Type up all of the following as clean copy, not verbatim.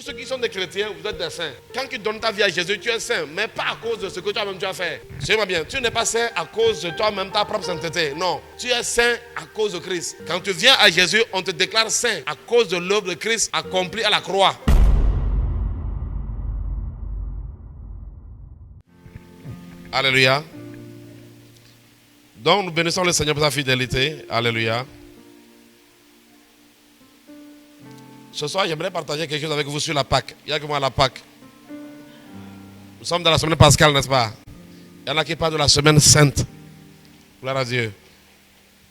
Tous ceux qui sont des chrétiens, vous êtes des saints. Quand tu donnes ta vie à Jésus, tu es saint, mais pas à cause de ce que toi-même tu as fait. Suis-moi bien, tu n'es pas saint à cause de toi-même, ta propre sainteté. Non, tu es saint à cause de Christ. Quand tu viens à Jésus, on te déclare saint à cause de l'œuvre de Christ accomplie à la croix. Alléluia. Donc nous bénissons le Seigneur pour sa fidélité. Alléluia. Ce soir, j'aimerais partager quelque chose avec vous sur la Pâque. Il y a que moi la Pâque. Nous sommes dans la semaine pascale, n'est-ce pas? Il y en a qui parlent de la semaine sainte. Gloire à Dieu.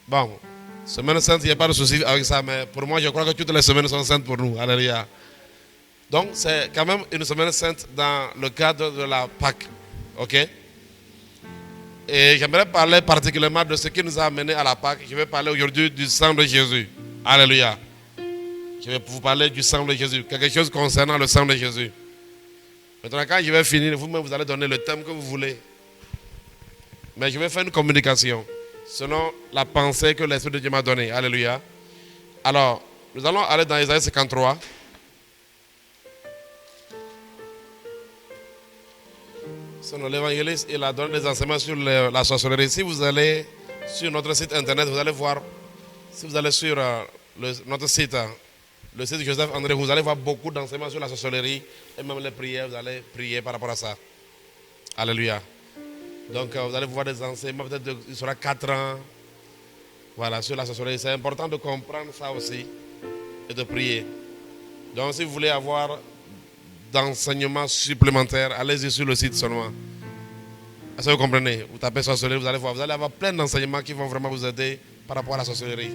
Bon, semaine sainte, il n'y a pas de souci avec ça, mais pour moi, je crois que toutes les semaines sont saintes pour nous. Alléluia. Donc, c'est quand même une semaine sainte dans le cadre de la Pâque. Ok? Et j'aimerais parler particulièrement de ce qui nous a amené à la Pâque. Je vais parler aujourd'hui du sang de Jésus. Alléluia. Je vais vous parler du sang de Jésus. Quelque chose concernant le sang de Jésus. Maintenant, quand je vais finir, vous-même, vous allez donner le thème que vous voulez. Mais je vais faire une communication selon la pensée que l'Esprit de Dieu m'a donnée. Alléluia. Alors, nous allons aller dans Isaïe 53. Selon l'évangéliste, il a donné des enseignements sur la sorcellerie. Si vous allez sur notre site internet, vous allez voir. Si vous allez sur notre site, le site de Joseph André, vous allez voir beaucoup d'enseignements sur la sorcellerie et même les prières, vous allez prier par rapport à ça. Alléluia. Donc vous allez voir des enseignements, peut-être il sera 4 ans, voilà, sur la sorcellerie. C'est important de comprendre ça aussi et de prier. Donc si vous voulez avoir d'enseignements supplémentaires, allez-y sur le site seulement. Est-ce que vous comprenez? Vous tapez sorcellerie, vous allez voir, vous allez avoir plein d'enseignements qui vont vraiment vous aider par rapport à la sorcellerie.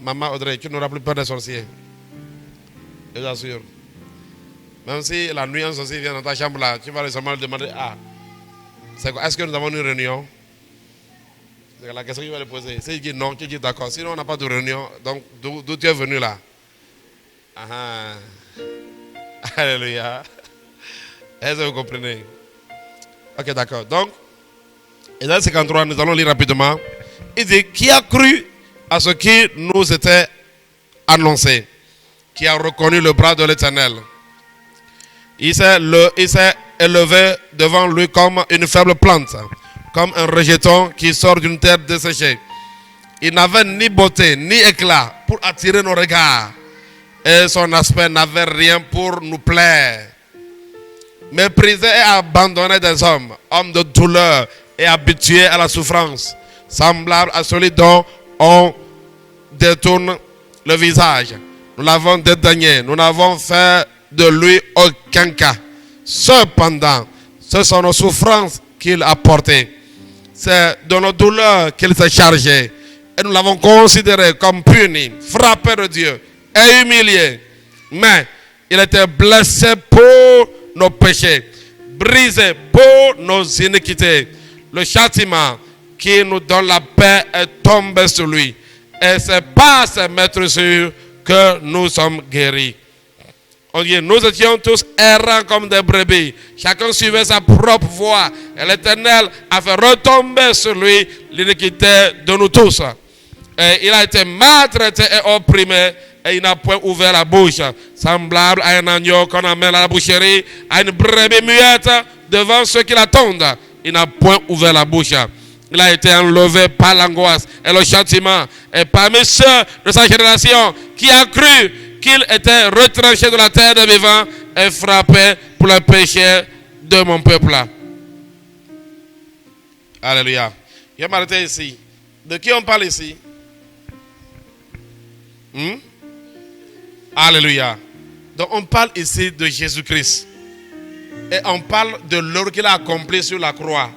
Maman Audrey, tu n'auras plus peur des sorciers. Je vous assure. Même si la nuit un sorcier vient dans ta chambre là, tu vas seulement lui demander, c'est quoi? Est-ce que nous avons une réunion? C'est la question qu'il va lui poser. S'il dit non, tu dis d'accord. Sinon on n'a pas de réunion. Donc d'où tu es venu là? Alléluia. Est-ce que vous comprenez? Ok, d'accord. Donc, Isaïe 53, nous allons lire rapidement. Il dit, qui a cru à ce qui nous était annoncé, qui a reconnu le bras de l'Éternel. Il s'est élevé devant lui comme une faible plante, comme un rejeton qui sort d'une terre desséchée. Il n'avait ni beauté ni éclat pour attirer nos regards, et son aspect n'avait rien pour nous plaire. Méprisé et abandonné des hommes, homme de douleur et habitué à la souffrance, semblable à celui dont on détourne le visage. Nous l'avons dédaigné, nous n'avons fait de lui aucun cas. Cependant, ce sont nos souffrances qu'il a portées. C'est de nos douleurs qu'il s'est chargé. Et nous l'avons considéré comme puni, frappé de Dieu et humilié. Mais il était blessé pour nos péchés, brisé pour nos iniquités. Le châtiment qui nous donne la paix est tombé sur lui. Et c'est par ses maîtresses que nous sommes guéris. On dit, nous étions tous errants comme des brebis. Chacun suivait sa propre voie. Et l'Éternel a fait retomber sur lui l'iniquité de nous tous. Et il a été maltraité et opprimé. Et il n'a point ouvert la bouche. Semblable à un agneau qu'on amène à la boucherie, à une brebis muette devant ceux qui l'attendent. Il n'a point ouvert la bouche. Il a été enlevé par l'angoisse et le châtiment. Et parmi ceux de sa génération qui a cru qu'il était retranché de la terre des vivants et frappé pour le péché de mon peuple. Alléluia. Je vais m'arrêter ici. De qui on parle ici? Alléluia. Donc on parle ici de Jésus-Christ. Et on parle de l'œuvre qu'il a accompli sur la croix.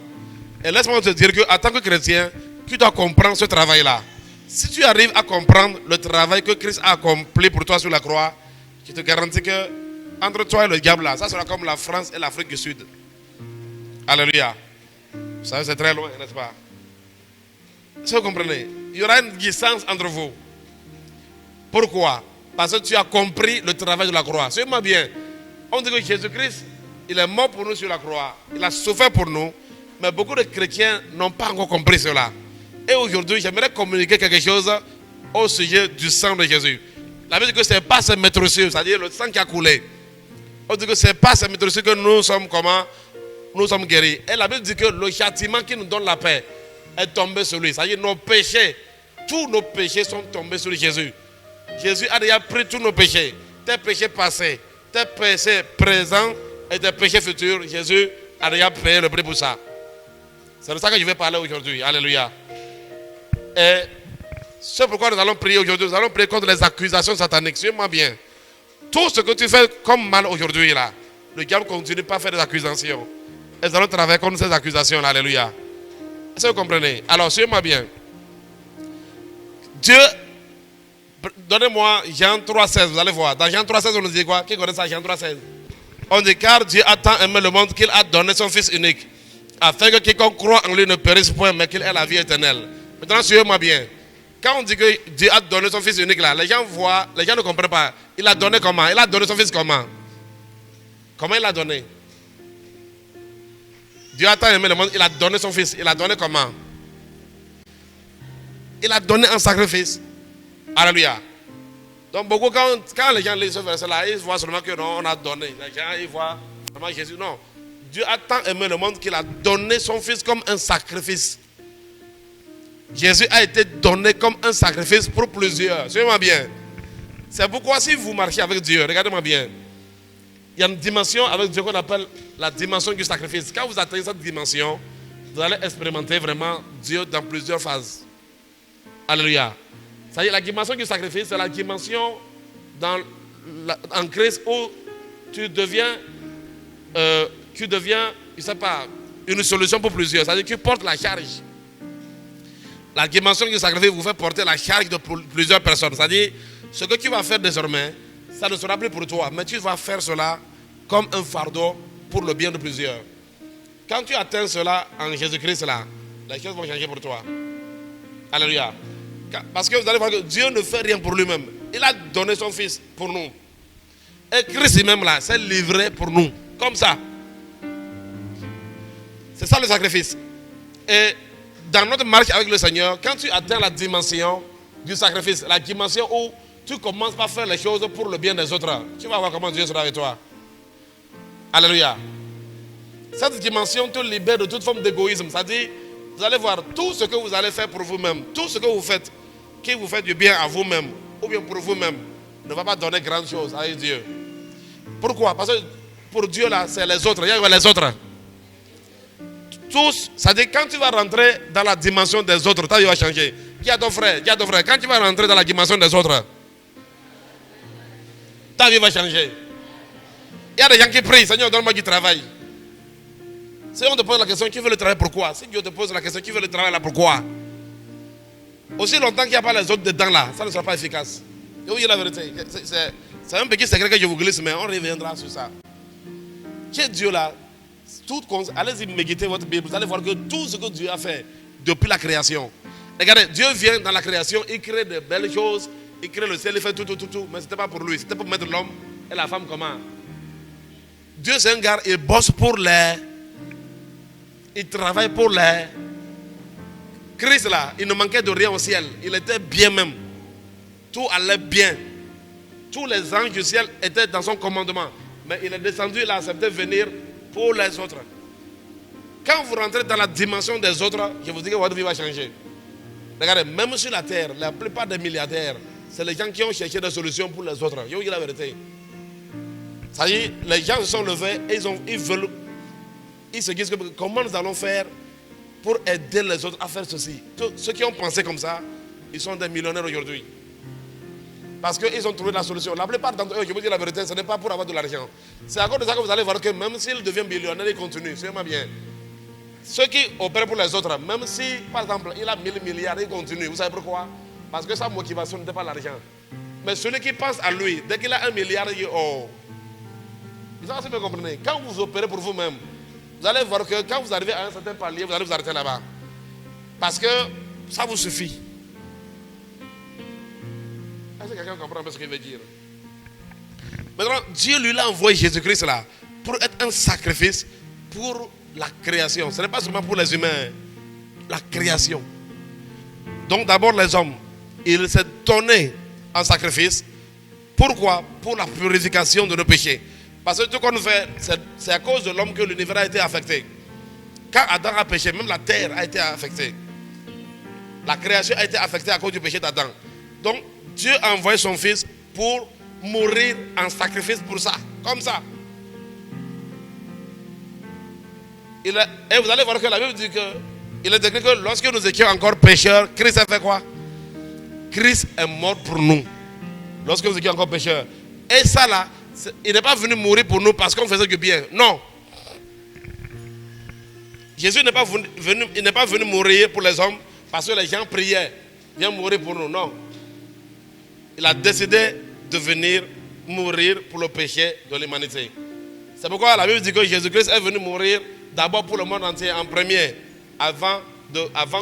Et laisse-moi te dire qu'en tant que chrétien, tu dois comprendre ce travail-là. Si tu arrives à comprendre le travail que Christ a accompli pour toi sur la croix, je te garantis que entre toi et le diable, là, ça sera comme la France et l'Afrique du Sud. Alléluia. Vous savez, c'est très loin, n'est-ce pas? Si vous comprenez, il y aura une distance entre vous. Pourquoi? Parce que tu as compris le travail de la croix. Suivez-moi bien. On dit que Jésus-Christ, il est mort pour nous sur la croix. Il a souffert pour nous. Mais beaucoup de chrétiens n'ont pas encore compris cela. Et aujourd'hui, j'aimerais communiquer quelque chose au sujet du sang de Jésus. La Bible dit que ce n'est pas ce maîtressieux, c'est-à-dire le sang qui a coulé. On dit que ce n'est pas ce maîtressieux que nous sommes comment? Nous sommes guéris. Et la Bible dit que le châtiment qui nous donne la paix est tombé sur lui. C'est-à-dire nos péchés, tous nos péchés sont tombés sur Jésus. Jésus a déjà pris tous nos péchés. Tes péchés passés, tes péchés présents et tes péchés futurs. Jésus a déjà payé le prix pour ça. C'est de ça que je vais parler aujourd'hui. Alléluia. Et c'est pourquoi nous allons prier aujourd'hui. Nous allons prier contre les accusations sataniques. Suivez-moi bien. Tout ce que tu fais comme mal aujourd'hui, là, le diable continue pas à faire des accusations. Et nous allons travailler contre ces accusations. Alléluia. Est-ce que vous comprenez? Alors, suivez-moi bien. Dieu, donnez-moi Jean 3,16. Vous allez voir. Dans Jean 3,16, on nous dit quoi? Qui connaît ça, Jean 3,16? On dit car Dieu a tant aimé le monde qu'il a donné son Fils unique, afin que quiconque croit en lui ne périsse point, mais qu'il ait la vie éternelle. Maintenant, suivez-moi bien. Quand on dit que Dieu a donné son Fils unique là, les gens voient, les gens ne comprennent pas. Il a donné comment? Il a donné son Fils comment? Comment il l'a donné? Dieu a tant aimé le monde, il a donné son Fils. Il a donné comment? Il a donné un sacrifice. Alléluia. Donc beaucoup, quand les gens lisent ce verset-là, ils voient seulement que non, on a donné. Les gens, ils voient vraiment Jésus. Non. Dieu a tant aimé le monde qu'il a donné son Fils comme un sacrifice. Jésus a été donné comme un sacrifice pour plusieurs. Suivez-moi bien. C'est pourquoi si vous marchez avec Dieu, regardez-moi bien. Il y a une dimension avec Dieu qu'on appelle la dimension du sacrifice. Quand vous atteignez cette dimension, vous allez expérimenter vraiment Dieu dans plusieurs phases. Alléluia. C'est-à-dire la dimension du sacrifice, c'est la dimension en Christ où tu deviens, je ne sais pas, une solution pour plusieurs. C'est-à-dire que tu portes la charge. La dimension du sacrifice vous fait porter la charge de plusieurs personnes. C'est-à-dire, ce que tu vas faire désormais, ça ne sera plus pour toi, mais tu vas faire cela comme un fardeau pour le bien de plusieurs. Quand tu atteins cela en Jésus-Christ, là, les choses vont changer pour toi. Alléluia. Parce que vous allez voir que Dieu ne fait rien pour lui-même. Il a donné son Fils pour nous. Et Christ lui-même là, s'est livré pour nous. Comme ça. C'est ça le sacrifice. Et dans notre marche avec le Seigneur, quand tu atteins la dimension du sacrifice, la dimension où tu commences par faire les choses pour le bien des autres, tu vas voir comment Dieu sera avec toi. Alléluia. Cette dimension te libère de toute forme d'égoïsme. C'est-à-dire, vous allez voir tout ce que vous allez faire pour vous-même, tout ce que vous faites, qui vous fait du bien à vous-même, ou bien pour vous-même, ne va pas donner grand chose à Dieu. Pourquoi? Parce que pour Dieu, là, c'est les autres. Il y a les autres. Tous, c'est-à-dire quand tu vas rentrer dans la dimension des autres, ta vie va changer. Dis à ton frère, quand tu vas rentrer dans la dimension des autres, ta vie va changer. Il y a des gens qui prient, Seigneur, donne-moi du travail. Si on te pose la question, qui veut le travail, pourquoi? Si Dieu te pose la question, qui veut le travail là, pourquoi? Aussi longtemps qu'il n'y a pas les autres dedans là, ça ne sera pas efficace. Je vous dis la vérité. C'est un petit secret que je vous glisse, mais on reviendra sur ça. Chez Dieu là, allez-y méditer votre Bible, vous allez voir que tout ce que Dieu a fait depuis la création. Regardez, Dieu vient dans la création, il crée de belles choses, il crée le ciel, il fait tout, mais ce n'était pas pour lui, c'était pour mettre l'homme et la femme comment? Dieu c'est un gars, il bosse pour il travaille pour Christ là, il ne manquait de rien au ciel, il était bien même, tout allait bien, tous les anges du ciel étaient dans son commandement, mais il est descendu, il a accepté de venir pour les autres. Quand vous rentrez dans la dimension des autres, je vous dis que votre vie va changer. Regardez, même sur la terre, la plupart des milliardaires, c'est les gens qui ont cherché des solutions pour les autres. Je vous dis la vérité. Ça y est, les gens se sont levés et ils se disent que comment nous allons faire pour aider les autres à faire ceci. Tous ceux qui ont pensé comme ça, ils sont des millionnaires aujourd'hui. Parce qu'ils ont trouvé la solution. La plupart d'entre eux, je vous dis la vérité, ce n'est pas pour avoir de l'argent. C'est à cause de ça que vous allez voir que même s'ils deviennent millionnaires, ils continuent. Suivez-moi bien. Ceux qui opèrent pour les autres, même si, par exemple, il a 1000 milliards, ils continuent. Vous savez pourquoi? Parce que sa motivation n'était pas l'argent. Mais celui qui pense à lui, dès qu'il a 1 milliard, il dit oh. Vous avez compris? Quand vous opérez pour vous-même, vous allez voir que quand vous arrivez à un certain palier, vous allez vous arrêter là-bas. Parce que ça vous suffit. Est-ce que quelqu'un comprend un peu ce qu'il veut dire? Maintenant, Dieu lui a envoyé Jésus-Christ là pour être un sacrifice pour la création. Ce n'est pas seulement pour les humains, la création. Donc d'abord les hommes, il s'est donné en sacrifice Pourquoi? Pour la purification de nos péchés. Parce que tout ce qu'on fait, c'est à cause de l'homme que l'univers a été affecté. Quand Adam a péché, même la terre a été affectée. La création a été affectée à cause du péché d'Adam. Donc, Dieu a envoyé son fils pour mourir en sacrifice pour ça. Comme ça. Et vous allez voir que la Bible dit que il est écrit que lorsque nous étions encore pécheurs, Christ a fait quoi? Christ est mort pour nous. Lorsque nous étions encore pécheurs. Et ça là, il n'est pas venu mourir pour nous parce qu'on faisait du bien. Non. Jésus n'est pas venu mourir pour les hommes parce que les gens priaient. Viens mourir pour nous. Non. Il a décidé de venir mourir pour le péché de l'humanité. C'est pourquoi la Bible dit que Jésus-Christ est venu mourir d'abord pour le monde entier en premier, avant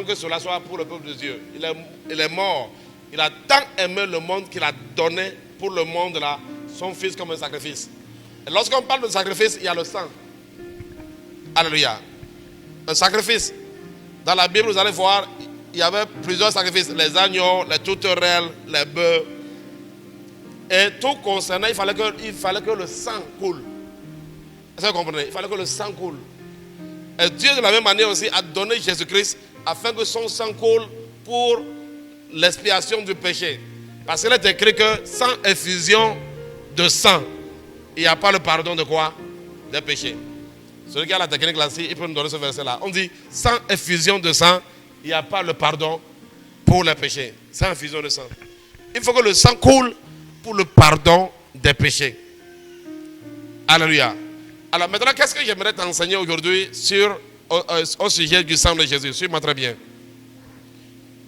que cela soit pour le peuple de Dieu. Il est mort. Il a tant aimé le monde qu'il a donné pour le monde là, son fils comme un sacrifice. Et lorsqu'on parle de sacrifice, il y a le sang. Alléluia. Un sacrifice. Dans la Bible, vous allez voir, il y avait plusieurs sacrifices. Les agneaux, les tourterelles, les bœufs. Et tout concernant, il fallait que le sang coule. Est-ce que vous comprenez? Il fallait que le sang coule. Et Dieu de la même manière aussi a donné Jésus-Christ afin que son sang coule pour l'expiation du péché. Parce qu'il est écrit que sans effusion de sang, il n'y a pas le pardon de quoi? Des péchés. Celui qui a la technique là-ci, il peut nous donner ce verset-là. On dit, sans effusion de sang, il n'y a pas le pardon pour les péchés. Sans effusion de sang. Il faut que le sang coule pour le pardon des péchés. Alléluia. Alors maintenant, qu'est-ce que j'aimerais t'enseigner aujourd'hui au sujet du sang de Jésus? Suis-moi très bien.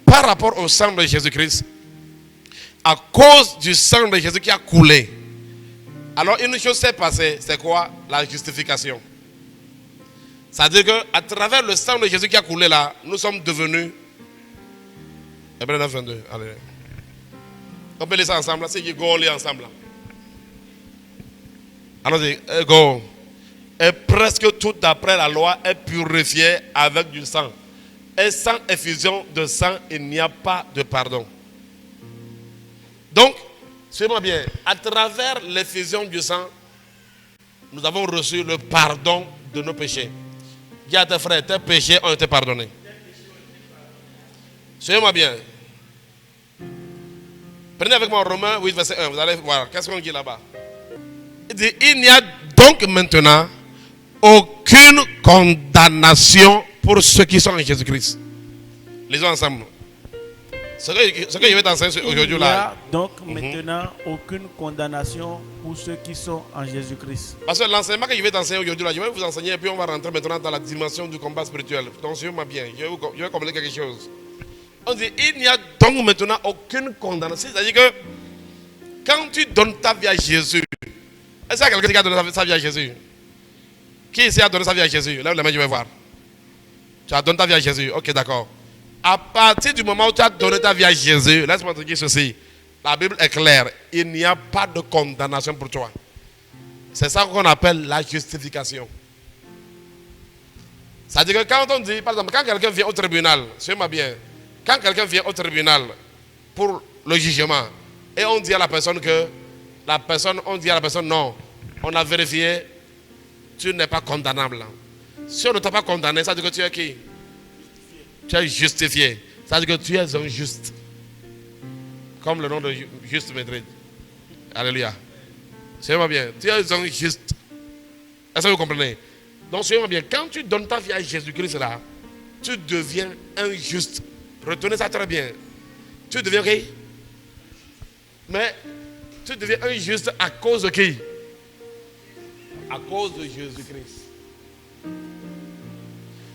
Par rapport au sang de Jésus-Christ, à cause du sang de Jésus qui a coulé, alors une chose s'est passée, c'est quoi? La justification. C'est-à-dire qu'à travers le sang de Jésus qui a coulé là, nous sommes devenus... Hébreux 9, 22, allez. On peut lire ça ensemble, c'est qui go, on lit ensemble. Allons-y, go. Et presque tout d'après la loi est purifié avec du sang. Et sans effusion de sang, il n'y a pas de pardon. Donc, suivez-moi bien, à travers l'effusion du sang, nous avons reçu le pardon de nos péchés. Dis à tes frères, tes péchés ont été pardonnés. Suivez-moi bien. Prenez avec moi Romains 8, verset 1. Vous allez voir, qu'est-ce qu'on dit là-bas? Il dit, il n'y a donc maintenant aucune condamnation pour ceux qui sont en Jésus-Christ. Lisons ensemble. Ce que je vais t'enseigner aujourd'hui là. Il n'y a donc maintenant aucune condamnation pour ceux qui sont en Jésus-Christ. Parce que l'enseignement que je vais t'enseigner aujourd'hui là, je vais vous enseigner et puis on va rentrer maintenant dans la dimension du combat spirituel. Donc suivez-moi bien, je vais comprendre quelque chose. On dit, il n'y a donc maintenant aucune condamnation. C'est-à-dire que quand tu donnes ta vie à Jésus, est-ce qu'il y a quelqu'un qui a donné sa vie à Jésus? Qui ici a donné sa vie à Jésus? Lève les mains, je vais voir. Tu as donné ta vie à Jésus, ok, d'accord. À partir du moment où tu as donné ta vie à Jésus, laisse-moi te dire ceci. La Bible est claire. Il n'y a pas de condamnation pour toi. C'est ça qu'on appelle la justification. C'est-à-dire que quand on dit, par exemple, quand quelqu'un vient au tribunal, suivez-moi bien, quand quelqu'un vient au tribunal pour le jugement, et on dit à la personne non, on a vérifié, tu n'es pas condamnable. Si on ne t'a pas condamné, ça veut dire que tu es qui? Tu es justifié. Ça veut dire que tu es un juste. Comme le nom de Juste Madrid. Alléluia. Suivez-moi bien. Tu es un juste. Est-ce que vous comprenez? Donc, suivez-moi bien. Quand tu donnes ta vie à Jésus-Christ là, tu deviens un juste. Retenez ça très bien. Tu deviens qui? Mais tu deviens un juste à cause de qui? À cause de Jésus-Christ.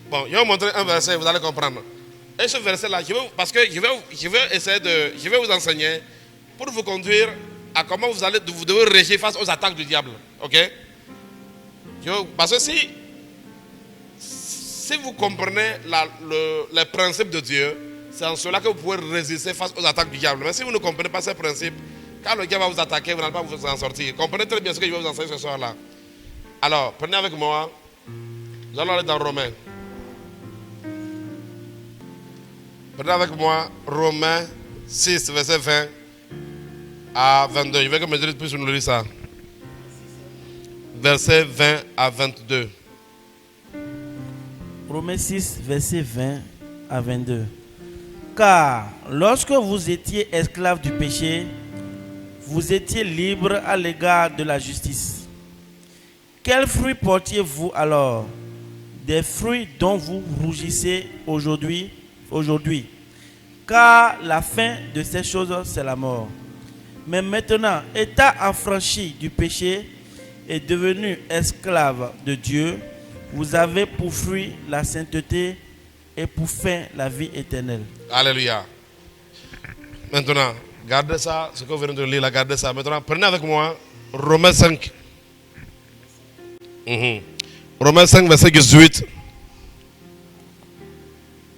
Bon, je vais vous montrer un verset, vous allez comprendre. Et ce verset-là, je vais vous enseigner pour vous conduire à comment vous devez réagir face aux attaques du diable. Ok? Parce que si vous comprenez les principes de Dieu, c'est en cela que vous pouvez résister face aux attaques du diable. Mais si vous ne comprenez pas ces principes, quand le diable va vous attaquer, vous n'allez pas vous en sortir. Comprenez très bien ce que je vais vous enseigner ce soir-là. Alors, prenez avec moi. Nous allons aller dans Romains. Prenez avec moi Romains 6, verset 20 à 22. Je veux que Médéric puisse nous lire ça. Versets 20 à 22. Romains 6, versets 20 à 22. Car lorsque vous étiez esclaves du péché, vous étiez libres à l'égard de la justice. Quels fruits portiez-vous alors? Des fruits dont vous rougissez aujourd'hui. Car la fin de ces choses, c'est la mort. Mais maintenant, étant affranchis du péché et devenus esclaves de Dieu, vous avez pour fruit la sainteté et pour fin la vie éternelle. Alléluia. Maintenant, gardez ça, ce que vous venez de lire, là, gardez ça. Maintenant, prenez avec moi Romains 5. Romains 5, verset 18.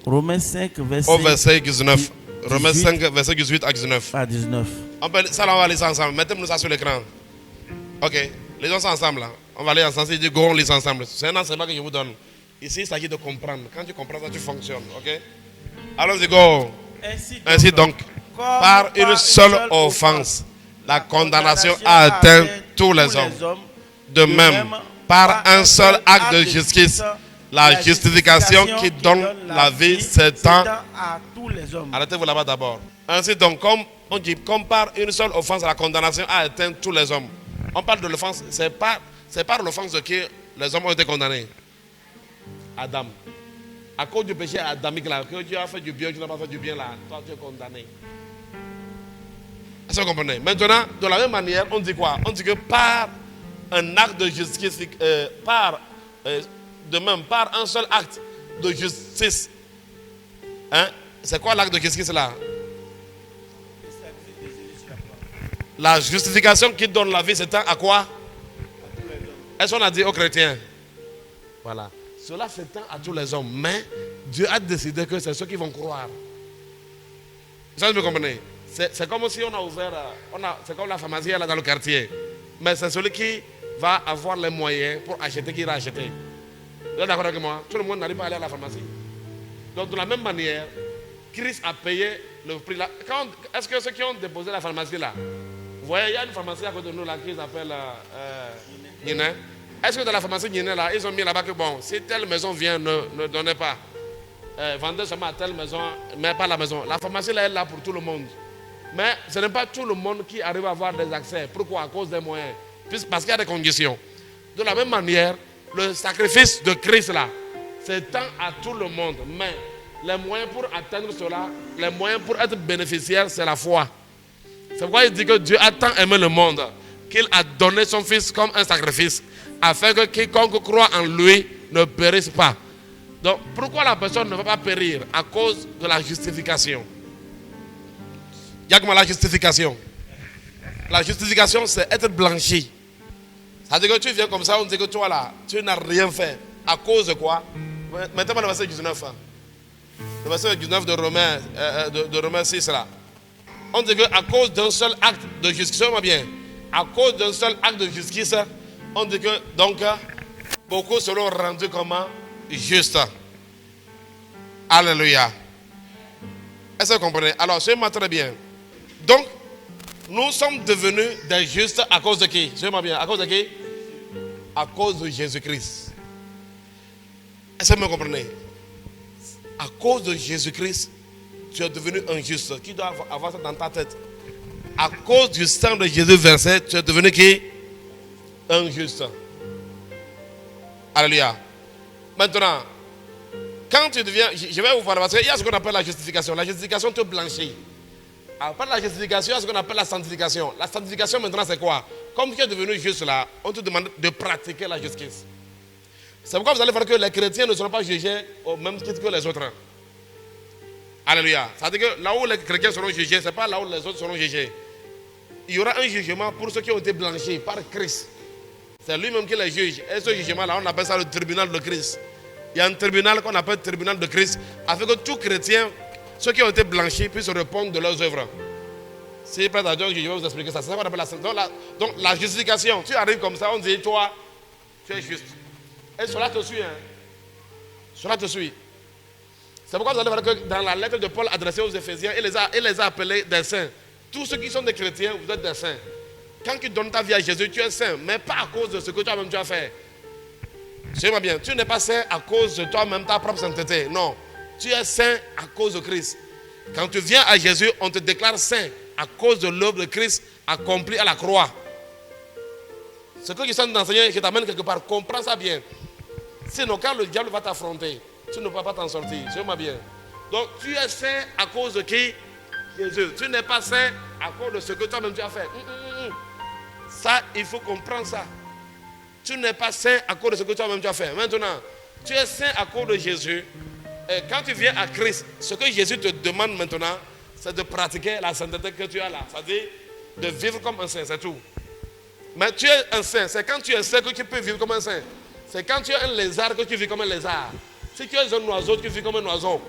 Romains 5, Au verset 19. Romains 5, verset 18 à 19. À 19. Ça, là, on va lire ça ensemble. Mettez-nous ça sur l'écran. Ok. Lisons ça ensemble. Là. On va lire ensemble. Il dit go, on lit ça ensemble. C'est un enseignement que je vous donne. Ici, il s'agit de comprendre. Quand tu comprends ça, tu fonctionnes. Ok. Allons-y, go. Ainsi donc, par une seule offense, la condamnation a atteint tous les hommes. De même, par un seul acte de justice, la justification qui donne la vie s'étend à tous les hommes. Arrêtez-vous là-bas d'abord. Ainsi donc, comme on dit, comme par une seule offense, la condamnation a atteint tous les hommes. On parle de l'offense, c'est par l'offense de qui les hommes ont été condamnés. Adam. À cause du péché adamique là, que Dieu a fait du bien, tu n'as pas fait du bien là, toi tu es condamné. Est-ce que vous comprenez? Maintenant, de la même manière, on dit quoi? On dit que par un acte de justice, de même, par un seul acte de justice. Hein? C'est quoi l'acte de justice là? La justification qui donne la vie s'étend à quoi? Est-ce qu'on a dit aux chrétiens? Voilà. Cela s'étend à tous les hommes. Mais Dieu a décidé que c'est ceux qui vont croire. Ça, vous comprenez? C'est comme si on a ouvert, c'est comme la pharmacie là dans le quartier. Mais c'est celui qui va avoir les moyens pour acheter qui ira acheter. Vous êtes d'accord avec moi? Tout le monde n'arrive pas à aller à la pharmacie. Donc de la même manière, Christ a payé le prix là. Est-ce que ceux qui ont déposé la pharmacie là, vous voyez, il y a une pharmacie à côté de nous là qui s'appelle Nina. Est-ce que dans la pharmacie Nina là, ils ont mis là-bas que bon, si telle maison vient, ne donnez pas. Vendez seulement à telle maison, mais pas la maison. La pharmacie là est là pour tout le monde. Mais ce n'est pas tout le monde qui arrive à avoir des accès. Pourquoi? À cause des moyens. Parce qu'il y a des conditions. De la même manière, le sacrifice de Christ là s'étend à tout le monde. Mais les moyens pour atteindre cela, les moyens pour être bénéficiaire, c'est la foi. C'est pourquoi il dit que Dieu a tant aimé le monde qu'il a donné son Fils comme un sacrifice, afin que quiconque croit en lui ne périsse pas. Donc, pourquoi la personne ne va pas périr? À cause de la justification. Il y a comment la justification? La justification, c'est être blanchi. C'est-à-dire que tu viens comme ça, on dit que toi là, tu n'as rien fait. À cause de quoi? Maintenant, le verset 19. Le verset 19 de Romains 6 là. On dit qu'à cause d'un seul acte de justice, bien, à cause d'un seul acte de justice, on dit que donc beaucoup seront rendus comment? Justes. Alléluia. Est-ce que vous comprenez? Alors, suivez-moi très bien. Donc, nous sommes devenus des justes à cause de qui? Suivez-moi bien. À cause de qui? À cause de Jésus-Christ. Est-ce que vous comprenez? À cause de Jésus-Christ, tu es devenu un juste. Qui doit avoir ça dans ta tête? À cause du sang de Jésus versé, tu es devenu qui? Un juste. Alléluia. Maintenant, quand tu deviens, je vais vous parler parce qu'il y a ce qu'on appelle la justification. La justification te blanchit. Après la justification, il y a ce qu'on appelle la sanctification. La sanctification maintenant c'est quoi? Comme tu es devenu juste là, on te demande de pratiquer la justice. C'est pourquoi vous allez voir que les chrétiens ne seront pas jugés au même titre que les autres. Alléluia. C'est-à-dire que là où les chrétiens seront jugés, ce n'est pas là où les autres seront jugés. Il y aura un jugement pour ceux qui ont été blanchis par Christ. C'est lui-même qui les juge. Et ce jugement-là, on appelle ça le tribunal de Christ. Il y a un tribunal qu'on appelle le tribunal de Christ, afin que tous chrétiens, ceux qui ont été blanchis, puissent répondre de leurs œuvres. Si prête à Dieu, je vais vous expliquer ça. C'est ça qu'on appelle donc la justification. Tu arrives comme ça, on dit, toi, tu es juste. Et cela te suit. Hein. Cela te suit. C'est pourquoi vous allez voir que dans la lettre de Paul adressée aux Éphésiens, il les a appelés des saints. Tous ceux qui sont des chrétiens, vous êtes des saints. Quand tu donnes ta vie à Jésus, tu es saint, mais pas à cause de ce que toi-même tu as fait. Suis-moi bien, tu n'es pas saint à cause de toi-même, ta propre sainteté. Non, tu es saint à cause de Christ. Quand tu viens à Jésus, on te déclare saint à cause de l'œuvre de Christ accomplie à la croix. Ce que je suis en train d'enseigner, je t'amène quelque part. Comprends ça bien. Sinon, quand le diable va t'affronter, tu ne peux pas t'en sortir. Suis-moi bien. Donc, tu es saint à cause de qui? Jésus. Tu n'es pas saint à cause de ce que toi-même tu as fait. Ça, il faut comprendre ça. Tu n'es pas saint à cause de ce que toi-même tu as fait. Maintenant, tu es saint à cause de Jésus. Et quand tu viens à Christ, ce que Jésus te demande maintenant, c'est de pratiquer la sainteté que tu as là. C'est-à-dire de vivre comme un saint, c'est tout. Mais tu es un saint. C'est quand tu es saint que tu peux vivre comme un saint. C'est quand tu es un lézard que tu vis comme un lézard. Si tu es un oiseau, tu vis comme un oiseau.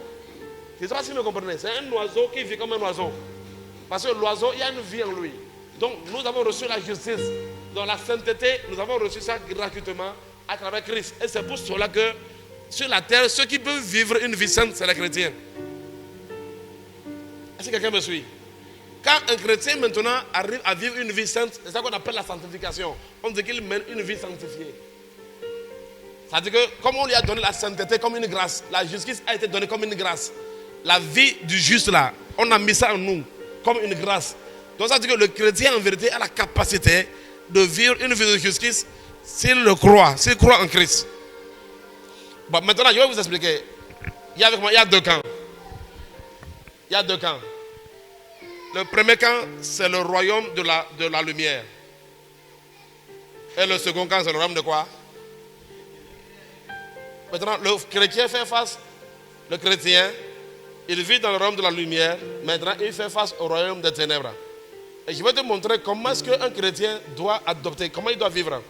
Je ne sais pas si vous me comprenez. C'est un oiseau qui vit comme un oiseau. Parce que l'oiseau, il y a une vie en lui. Donc nous avons reçu la justice. Dans la sainteté, nous avons reçu ça gratuitement à travers Christ. Et c'est pour cela que sur la terre, ceux qui peuvent vivre une vie sainte, c'est les chrétiens. Est-ce que quelqu'un me suit? Quand un chrétien maintenant arrive à vivre une vie sainte, c'est ça qu'on appelle la sanctification. On dit qu'il mène une vie sanctifiée. C'est-à-dire que comme on lui a donné la sainteté comme une grâce, la justice a été donnée comme une grâce. La vie du juste là, on a mis ça en nous comme une grâce. Donc ça veut dire que le chrétien en vérité a la capacité de vivre une vie de justice s'il le croit, s'il croit en Christ. Bon, maintenant je vais vous expliquer. Il y a deux camps. Il y a deux camps. Le premier camp, c'est le royaume de la lumière. Et le second camp, c'est le royaume de quoi? Maintenant, le chrétien fait face, le chrétien, il vit dans le royaume de la lumière. Maintenant, il fait face au royaume des ténèbres. Et je vais te montrer comment est-ce qu'un chrétien doit adopter, comment il doit vivre.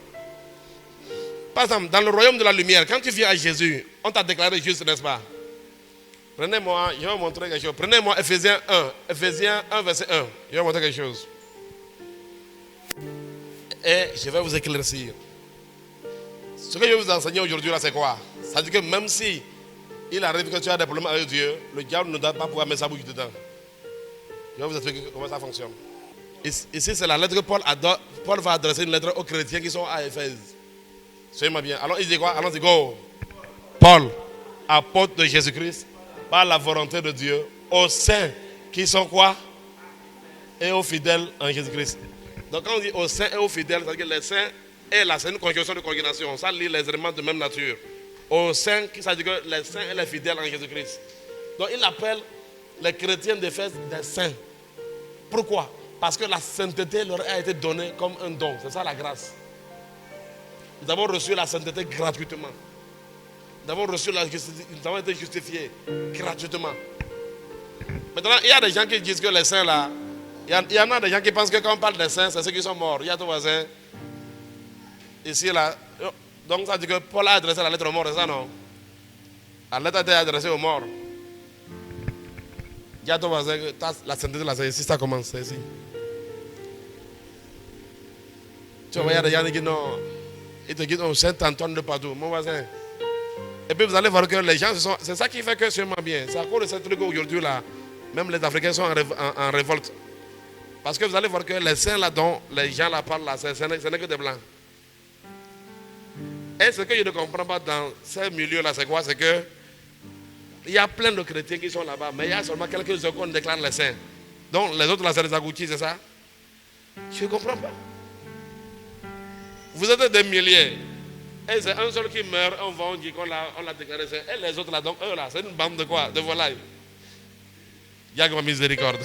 Par exemple, dans le royaume de la lumière, quand tu viens à Jésus, on t'a déclaré juste, n'est-ce pas? Prenez-moi, je vais vous montrer quelque chose. Prenez-moi Ephésiens 1, Ephésiens 1, verset 1. Je vais vous montrer quelque chose. Et je vais vous éclaircir. Ce que je vais vous enseigner aujourd'hui, là, c'est quoi? Ça veut dire que même si il arrive que tu as des problèmes avec Dieu, le diable ne doit pas pouvoir mettre sa bouche dedans. Je vais vous expliquer comment ça fonctionne. Ici, c'est la lettre que Paul va adresser une lettre aux chrétiens qui sont à Éphèse. Suivez-moi bien. Alors, il dit quoi? Allons-y, go. Paul, apôtre de Jésus-Christ, par la volonté de Dieu, aux saints qui sont quoi? Et aux fidèles en Jésus-Christ. Donc, quand on dit aux saints et aux fidèles, c'est-à-dire que les saints et là, c'est une conjonction de coordination. Ça lit les éléments de même nature. Aux saints, ça dit que les saints et les fidèles en Jésus-Christ. Donc, il appelle les chrétiens d'Éphèse des saints. Pourquoi? Parce que la sainteté leur a été donnée comme un don. C'est ça la grâce. Nous avons reçu la sainteté gratuitement. Nous avons reçu la justice, nous avons été justifiés gratuitement. Maintenant, il y a des gens qui disent que les saints là, il y en a des gens qui pensent que quand on parle des saints, c'est ceux qui sont morts. Il y a ton voisin, ici là. Donc ça dit que Paul a adressé la lettre aux morts, c'est ça non? La lettre a été adressée aux morts. Il y a ton voisin, la sainteté là, c'est ici, ça commence, c'est ici. Tu vois, il y a des gens qui disent non. Ils te disent, oh, Saint-Antoine de Padoue, mon voisin. Et puis vous allez voir que les gens, c'est ça qui fait que c'est bien. C'est à cause de ce truc aujourd'hui là, même les Africains sont en révolte. Parce que vous allez voir que les saints là dont les gens là parlent là, ce n'est que des blancs. Et ce que je ne comprends pas dans ces milieux là, c'est quoi? C'est que il y a plein de chrétiens qui sont là-bas, mais il y a seulement quelques-uns qu'on déclare les saints. Donc les autres là, c'est les agoutis, c'est ça? Je ne comprends pas. Vous êtes des milliers. Et c'est un seul qui meurt, on dit qu'on l'a déclaré. Et les autres là, donc eux là, c'est une bande de quoi? De volailles. Il y a ma miséricorde.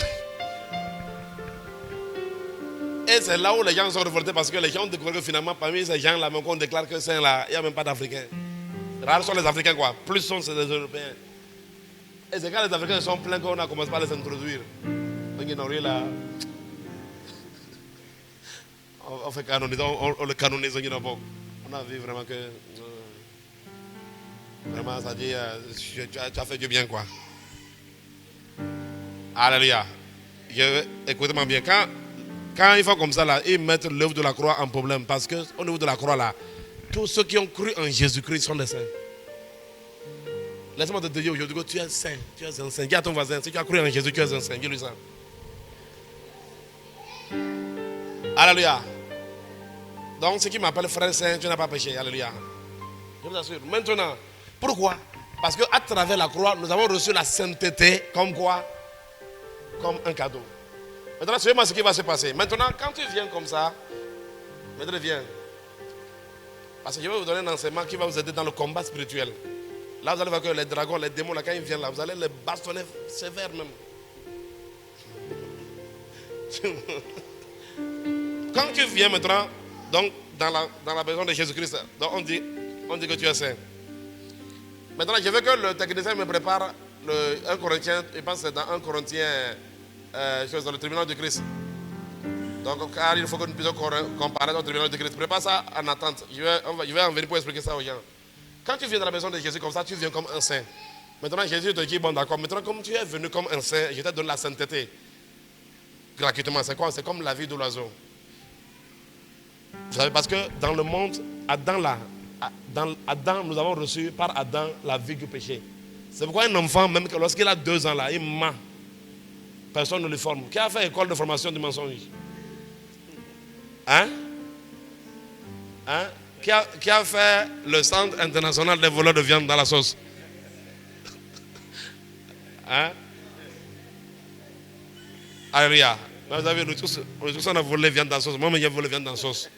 Et c'est là où les gens sont révoltés parce que les gens ont découvert que finalement, parmi ces gens là, même qu'on déclare que c'est là, il n'y a même pas d'Africains. Rares sont les Africains quoi. Plus sont les Européens. Et c'est quand les Africains sont pleins qu'on a commencé par les introduire. Donc ils n'ont rien là. On fait canoniser, on le canonise, on a vu vraiment que vraiment ça dit tu as fait du bien quoi. Alléluia. Écoutez-moi bien, quand ils font comme ça là, ils mettent l'œuvre de la croix en problème parce que au niveau de la croix là, tous ceux qui ont cru en Jésus-Christ sont des saints. Laisse-moi te dire aujourd'hui que tu es saint, tu es un saint. Dis à ton voisin, si tu as cru en Jésus, tu es un saint. Dis-lui ça. Alléluia. Donc, ce qui m'appelle frère saint, tu n'as pas péché. Alléluia. Je vous assure. Maintenant, pourquoi? Parce qu'à travers la croix, nous avons reçu la sainteté comme quoi? Comme un cadeau. Maintenant, suivez-moi ce qui va se passer. Maintenant, quand tu viens comme ça, maintenant, viens. Parce que je vais vous donner un enseignement qui va vous aider dans le combat spirituel. Là, vous allez voir que les dragons, les démons, là, quand ils viennent là, vous allez les bastonner sévère même. Quand tu viens maintenant, donc dans la maison de Jésus-Christ, donc on dit que tu es saint. Maintenant, je veux que le technicien me prépare le 1 Corinthiens, je pense que c'est dans 1 Corinthiens, dans le tribunal de Christ. Donc, car il faut que nous puissions comparer au tribunal de Christ. Prépare ça en attente. Je vais en venir pour expliquer ça aux gens. Quand tu viens dans la maison de Jésus comme ça, tu viens comme un saint. Maintenant, Jésus te dit, bon d'accord, maintenant comme tu es venu comme un saint, je te donne la sainteté. Gratuitement, c'est quoi? C'est comme la vie de l'oiseau. Vous savez, parce que dans le monde, Adam, nous avons reçu par Adam la vie du péché. C'est pourquoi un enfant, même lorsqu'il a 2 ans là, il ment. Personne ne le forme. Qui a fait école de formation du mensonge? Hein? Hein? Qui a fait le centre international des voleurs de viande dans la sauce? Hein? Alléluia. Vous avez vu, tous on a volé viande dans la sauce. Moi-même, j'ai volé viande dans la sauce.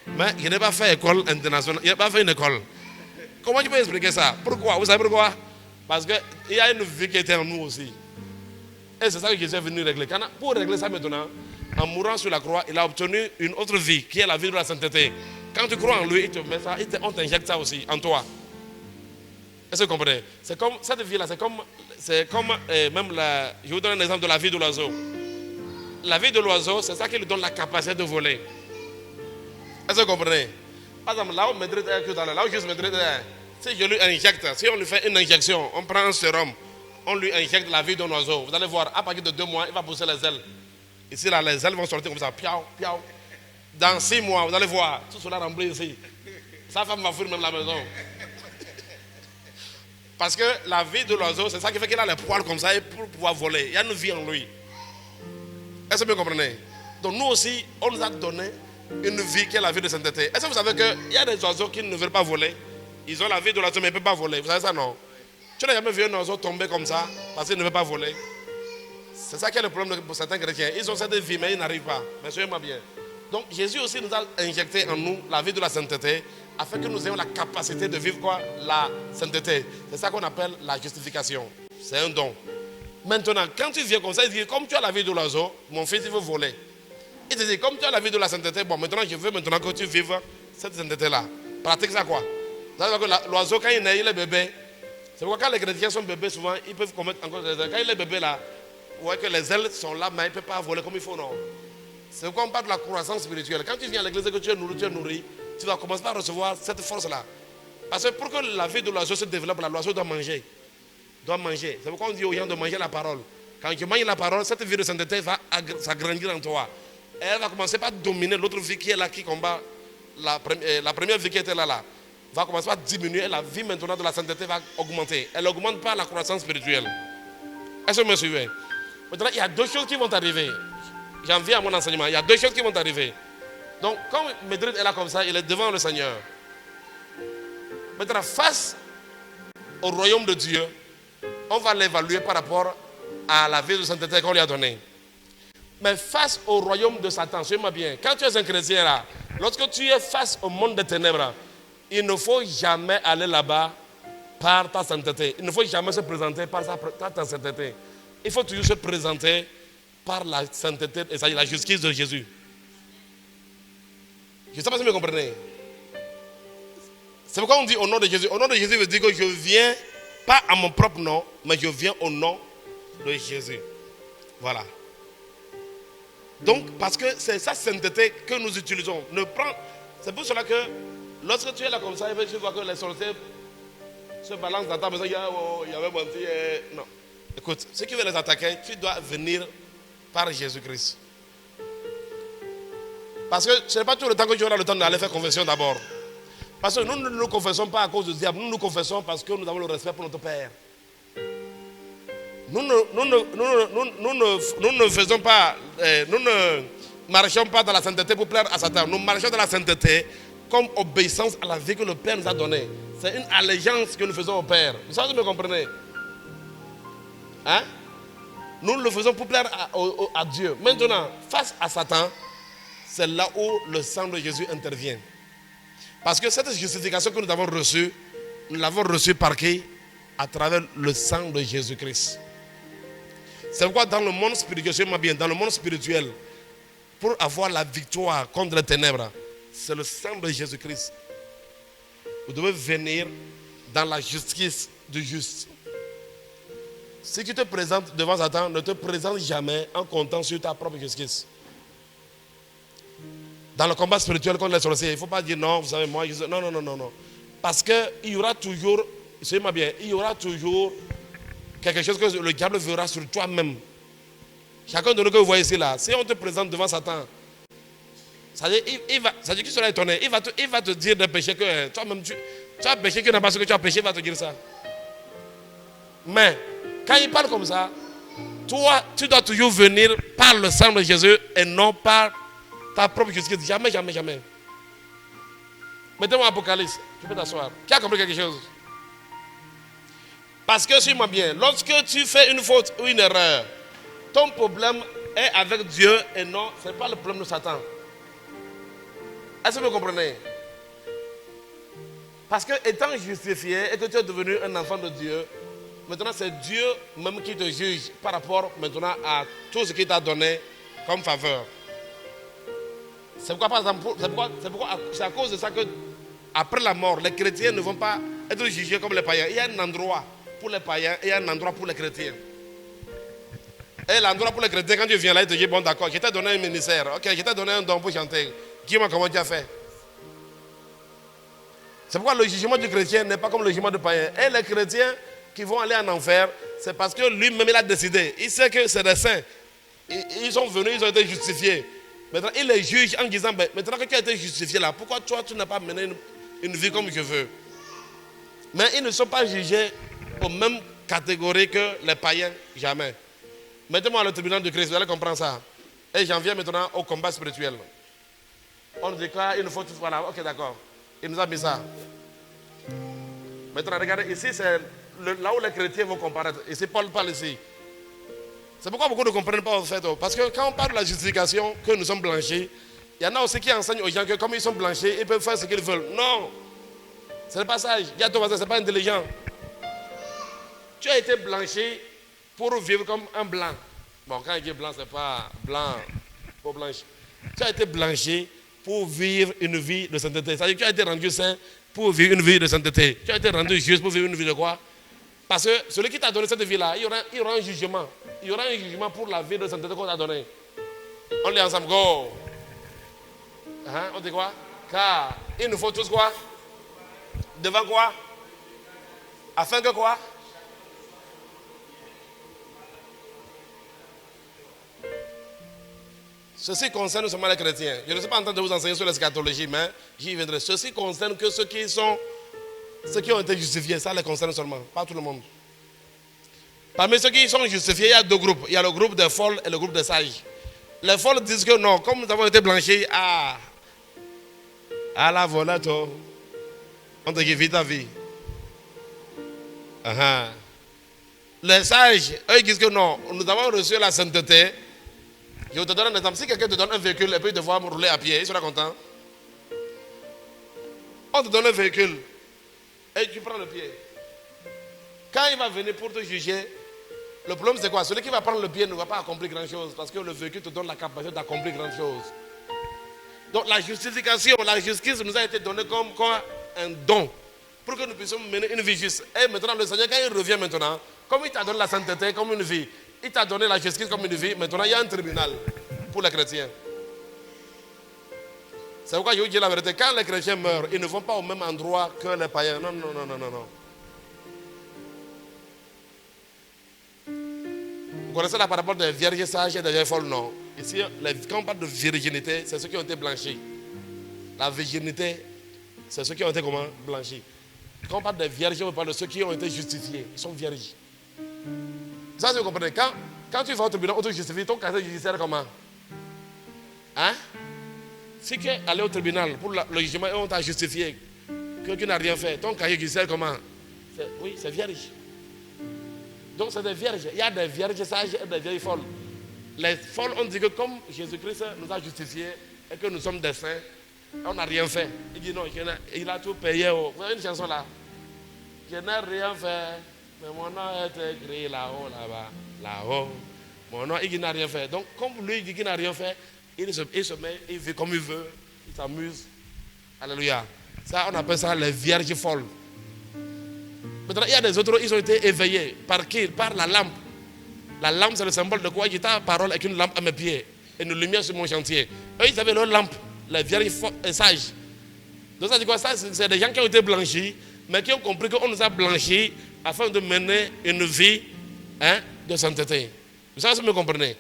Mais je n'ai pas fait école internationale. Je n'ai pas fait une école. Comment tu peux expliquer ça? Pourquoi? Vous savez pourquoi? Parce qu'il y a une vie qui était en nous aussi. Et c'est ça que Jésus est venu régler. Pour régler ça maintenant, en mourant sur la croix, il a obtenu une autre vie qui est la vie de la sainteté. Quand tu crois en lui, il te met ça, on t'injecte ça aussi en toi. Est-ce que vous comprenez? C'est comme cette vie-là, c'est comme même je vous donne un exemple de la vie de l'oiseau. La vie de l'oiseau, c'est ça qui lui donne la capacité de voler. Est-ce que vous comprenez? Par exemple, là où Madrid est tout à l'heure, là où juste Madrid est, si je lui injecte, si on lui fait une injection, on prend un sérum, on lui injecte la vie d'un oiseau. Vous allez voir, à partir de 2 mois, il va pousser les ailes. Ici, là, les ailes vont sortir comme ça, piao, piao. Dans 6 mois, vous allez voir, tout cela rempli ici. Sa femme va fuir même la maison. Parce que la vie de l'oiseau, c'est ça qui fait qu'il a les poils comme ça pour pouvoir voler. Il y a une vie en lui. Est-ce que vous comprenez? Donc nous aussi, on nous a donné une vie qui est la vie de sainteté. Est-ce que vous savez qu'il y a des oiseaux qui ne veulent pas voler? Ils ont la vie de l'oiseau mais ils ne peuvent pas voler. Vous savez ça, non? Tu n'as jamais vu un oiseau tomber comme ça parce qu'il ne veut pas voler? C'est ça qui est le problème pour certains chrétiens. Ils ont cette vie mais ils n'arrivent pas. Mais suivez-moi bien. Donc Jésus aussi nous a injecté en nous la vie de la sainteté afin que nous ayons la capacité de vivre quoi? La sainteté. C'est ça qu'on appelle la justification. C'est un don. Maintenant, quand tu viens comme ça, il dit, comme tu as la vie de l'oiseau, mon fils, il veut voler. Il te dit, comme tu as la vie de la sainteté, bon, maintenant, je veux maintenant que tu vives cette sainteté-là. Pratique ça quoi? Vous savez que l'oiseau, quand il naît, il est bébé. C'est pourquoi quand les chrétiens sont bébés, souvent, ils peuvent commettre encore des erreurs. Quand il est bébé là, vous voyez que les ailes sont là, mais il ne peut pas voler comme il faut, non? C'est pourquoi on parle de la croissance spirituelle. Quand tu viens à l'église et que tu es nourri, tu vas commencer par recevoir cette force-là. Parce que pour que la vie de l'oiseau se développe, l'oiseau doit manger. C'est pourquoi on dit aux gens de manger la parole. Quand tu manges la parole, cette vie de sainteté va s'agrandir en toi. Et elle va commencer par dominer l'autre vie qui est là, qui combat la première vie qui était là. Va commencer par diminuer et la vie maintenant de la sainteté va augmenter. Elle n'augmente pas la croissance spirituelle. Est-ce que vous me suivez? Maintenant, il y a 2 choses qui vont arriver. J'en viens à mon enseignement. Il y a 2 choses qui vont arriver. Donc, quand Madrid est là comme ça, il est devant le Seigneur. Maintenant, face au royaume de Dieu, on va l'évaluer par rapport à la vie de sainteté qu'on lui a donnée. Mais face au royaume de Satan, suivez-moi bien, quand tu es un chrétien là, lorsque tu es face au monde des ténèbres, il ne faut jamais aller là-bas par ta sainteté. Il ne faut jamais se présenter par ta sainteté. Il faut toujours se présenter par la sainteté, et ça, la justice de Jésus. Je ne sais pas si vous me comprenez. C'est pourquoi on dit au nom de Jésus. Au nom de Jésus veut dire que je viens pas à mon propre nom, mais je viens au nom de Jésus. Voilà. Donc, parce que c'est sa sainteté que nous utilisons. C'est pour cela que lorsque tu es là comme ça, tu vois que les sorciers se balancent dans ta maison. Il y avait menti. Non. Écoute, ceux qui veulent les attaquer, tu dois venir par Jésus-Christ. Parce que ce n'est pas tout le temps que tu auras le temps d'aller faire confession d'abord. Parce que nous ne nous confessons pas à cause du diable, nous nous confessons parce que nous avons le respect pour notre Père. Nous ne faisons pas, nous marchons pas dans la sainteté pour plaire à Satan. Nous marchons dans la sainteté comme obéissance à la vie que le Père nous a donnée. C'est une allégeance que nous faisons au Père. Ça, vous me comprenez? Hein? Nous le faisons pour plaire à Dieu. Maintenant, face à Satan, c'est là où le sang de Jésus intervient. Parce que cette justification que nous avons reçue, nous l'avons reçue par qui? À travers le sang de Jésus-Christ. C'est pourquoi dans le monde spirituel, dans le monde spirituel, pour avoir la victoire contre les ténèbres, c'est le sang de Jésus-Christ. Vous devez venir dans la justice du juste. Si tu te présentes devant Satan, ne te présente jamais en comptant sur ta propre justice. Dans le combat spirituel contre les sorciers, il ne faut pas dire non, vous savez, moi, non, non, non, non, non. Parce qu'il y aura toujours, suivez-moi bien, il y aura toujours quelque chose que le diable verra sur toi-même. Chacun de nous que vous voyez ici là, si on te présente devant Satan, ça dit qu'il sera étonné. Il va te dire des péchés que toi-même tu as péché, que n'a pas ce que tu as péché, il va te dire ça. Mais quand il parle comme ça, toi, tu dois toujours venir par le sang de Jésus et non par ta propre justice. Jamais, jamais, jamais. Mettez-moi Apocalypse, tu peux t'asseoir. Qui a compris quelque chose? Parce que, suis-moi bien, lorsque tu fais une faute ou une erreur, ton problème est avec Dieu et non, ce n'est pas le problème de Satan. Est-ce que vous comprenez? Parce que étant justifié et que tu es devenu un enfant de Dieu, maintenant c'est Dieu même qui te juge par rapport maintenant à tout ce qu'il t'a donné comme faveur. C'est pourquoi, par exemple, c'est à cause de ça que après la mort, les chrétiens ne vont pas être jugés comme les païens. Il y a un endroit pour les païens et un endroit pour les chrétiens. Et l'endroit pour les chrétiens, quand tu viens là, il te dit, bon d'accord, je t'ai donné un ministère, ok, je t'ai donné un don pour chanter. Dis-moi comment tu as fait. C'est pourquoi le jugement du chrétien n'est pas comme le jugement du païen. Et les chrétiens qui vont aller en enfer, c'est parce que lui-même il a décidé. Il sait que c'est des saints. Ils sont venus, ils ont été justifiés. Maintenant, il les juge en disant, ben, maintenant que tu as été justifié là, pourquoi toi tu n'as pas mené une vie comme je veux? Mais ils ne sont pas jugés aux mêmes catégories que les païens, jamais. Mettez-moi le tribunal de Christ, vous allez comprendre ça. Et j'en viens maintenant au combat spirituel. On déclare une faute, voilà, ok d'accord. Il nous a mis ça. Maintenant, regardez, ici c'est là où les chrétiens vont comparaître. Ici, Paul parle ici. C'est pourquoi beaucoup ne comprennent pas en fait. Parce que quand on parle de la justification, que nous sommes blanchis, il y en a aussi qui enseignent aux gens que comme ils sont blanchis, ils peuvent faire ce qu'ils veulent. Non, ce n'est pas sage. Il y a ton voisin, ce n'est pas intelligent. Tu as été blanchi pour vivre comme un blanc. Bon, quand il dit blanc, ce n'est pas blanc, pour blanche. Tu as été blanchi pour vivre une vie de sainteté. C'est-à-dire que tu as été rendu saint pour vivre une vie de sainteté. Tu as été rendu juste pour vivre une vie de quoi? Parce que celui qui t'a donné cette vie-là, il y aura un jugement. Il y aura un jugement pour la vie de sainteté qu'on t'a donnée. On est ensemble, go. Hein? On dit quoi? Car il nous faut tous quoi? Devant quoi? Afin que quoi? Ceci concerne seulement les chrétiens. Je ne suis pas en train de vous enseigner sur l'eschatologie, mais j'y viendrai. Ceci concerne que ceux qui ont été justifiés. Ça les concerne seulement, pas tout le monde. Parmi ceux qui sont justifiés, il y a deux groupes. Il y a le groupe des folles et le groupe des sages. Les folles disent que non, comme nous avons été blanchis, à la volette, on te dit ta vie. Les sages, eux, ils disent que non, nous avons reçu la sainteté. Je te donne un exemple. Si quelqu'un te donne un véhicule et puis te voit rouler à pied, il sera content. On te donne un véhicule et tu prends le pied. Quand il va venir pour te juger, le problème c'est quoi? Celui qui va prendre le pied ne va pas accomplir grand chose parce que le véhicule te donne la capacité d'accomplir grand chose. Donc la justification, la justice nous a été donnée comme un don pour que nous puissions mener une vie juste. Et maintenant le Seigneur, quand il revient maintenant, comme il t'a donné la sainteté comme une vie, il t'a donné la justice comme une vie, maintenant il y a un tribunal pour les chrétiens. C'est pourquoi je vous dis la vérité, quand les chrétiens meurent, ils ne vont pas au même endroit que les païens. Non, non, non, non, non, non. Vous connaissez la parabole des vierges sages et des vierges folles? Non. Ici, quand on parle de virginité, c'est ceux qui ont été blanchis. La virginité, c'est ceux qui ont été comment? Blanchis. Quand on parle des vierges, on parle de ceux qui ont été justifiés. Ils sont vierges. Ça, vous comprenez. Quand tu vas au tribunal, on te justifie, ton casier judiciaire comment? Hein? Si tu es allé au tribunal pour le jugement et on t'a justifié que tu n'as rien fait, ton cahier judiciaire comment? Oui, c'est vierge. Donc c'est des vierges. Il y a des vierges sages et des vierges folles. Les folles, on dit que comme Jésus-Christ nous a justifiés et que nous sommes des saints, on n'a rien fait. Il dit non, il a tout payé. Vous voyez une chanson là? Je n'ai rien fait, mais mon nom est écrit là-haut, là-bas, là-haut. Mon nom, il n'a rien fait. Donc, comme lui, il dit qu'il n'a rien fait, il se met, il vit comme il veut, il s'amuse. Alléluia. Ça, on appelle ça les vierges folles. Maintenant, il y a des autres, ils ont été éveillés. Par qui? Par la lampe. La lampe, c'est le symbole de quoi? J'ai ta parole avec une lampe à mes pieds et une lumière sur mon chantier. Eux, ils avaient leur lampe, les vierges sages. Donc, ça dit quoi? Ça, c'est des gens qui ont été blanchis, mais qui ont compris qu'on nous a blanchis afin de mener une vie de sainteté. Vous savez si vous me comprenez?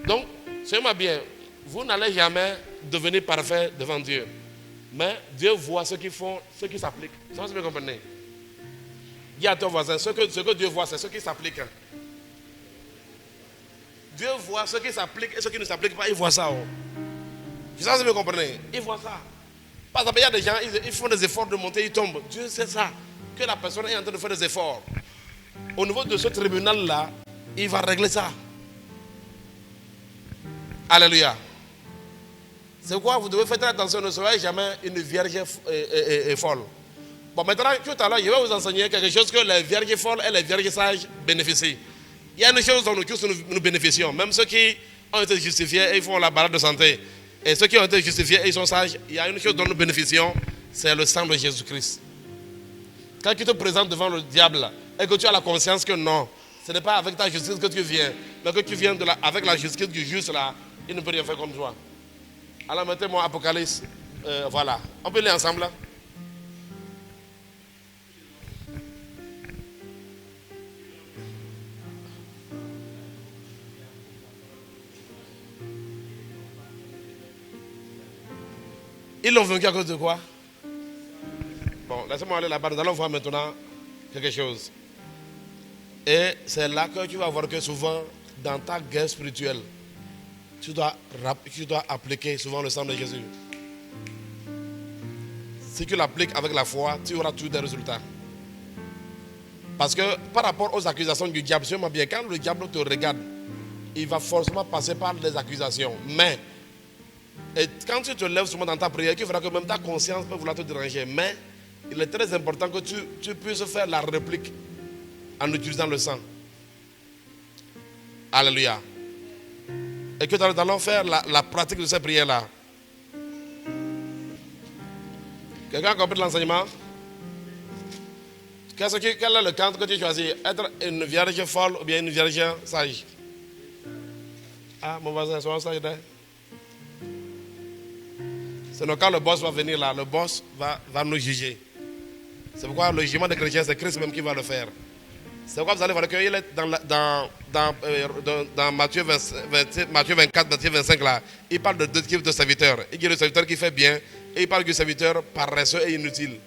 Donc, soyez-moi bien, vous n'allez jamais devenir parfait devant Dieu. Mais Dieu voit ce qu'ils font, ce qui s'applique. Vous savez si vous me comprenez? Dis à ton voisin, ce que Dieu voit, c'est ce qui s'applique. Dieu voit ce qui s'applique et ce qui ne s'applique pas, il voit ça. Je sais si vous me comprenez? Il voit ça. Par exemple, il y a des gens, ils font des efforts de monter, ils tombent. Dieu sait ça, que la personne est en train de faire des efforts. Au niveau de ce tribunal-là, il va régler ça. Alléluia. C'est pourquoi vous devez faire très attention, ne soyez jamais une vierge folle. Bon, maintenant, tout à l'heure, je vais vous enseigner quelque chose que les vierges folles et les vierges sages bénéficient. Il y a une chose dont nous tous nous bénéficions. Même ceux qui ont été justifiés et ils font la balade de santé. Et ceux qui ont été justifiés et ils sont sages, il y a une chose dont nous bénéficions, c'est le sang de Jésus-Christ. Quand tu te présentes devant le diable et que tu as la conscience que non, ce n'est pas avec ta justice que tu viens, mais que tu viens avec la justice du juste là, il ne peut rien faire comme toi. Alors mettez-moi Apocalypse. Voilà. On peut lire ensemble là. Ils l'ont vaincu à cause de quoi? Bon, laissez-moi aller là-bas. Nous allons voir maintenant quelque chose. Et c'est là que tu vas voir que souvent, dans ta guerre spirituelle, tu dois appliquer souvent le sang de Jésus. Si tu l'appliques avec la foi, tu auras tous des résultats. Parce que par rapport aux accusations du diable, bien, quand le diable te regarde, il va forcément passer par des accusations. Mais, et quand tu te lèves souvent dans ta prière, il faudra que même ta conscience peut vouloir te déranger. Mais, il est très important que tu puisses faire la réplique en utilisant le sang. Alléluia. Et que nous allons faire la pratique de cette prière-là. Quelqu'un a compris l'enseignement? Quel est le camp que tu choisis? Être une vierge folle ou bien une vierge sage? Ah, mon voisin, sois sage. Sinon, quand le boss va venir là, le boss va nous juger. C'est pourquoi le jugement des chrétiens, c'est Christ même qui va le faire. C'est pourquoi vous allez voir qu'il est dans Matthieu 24, Matthieu 25 là, il parle de deux types de serviteurs. Il dit le serviteur qui fait bien et il parle du serviteur paresseux et inutile.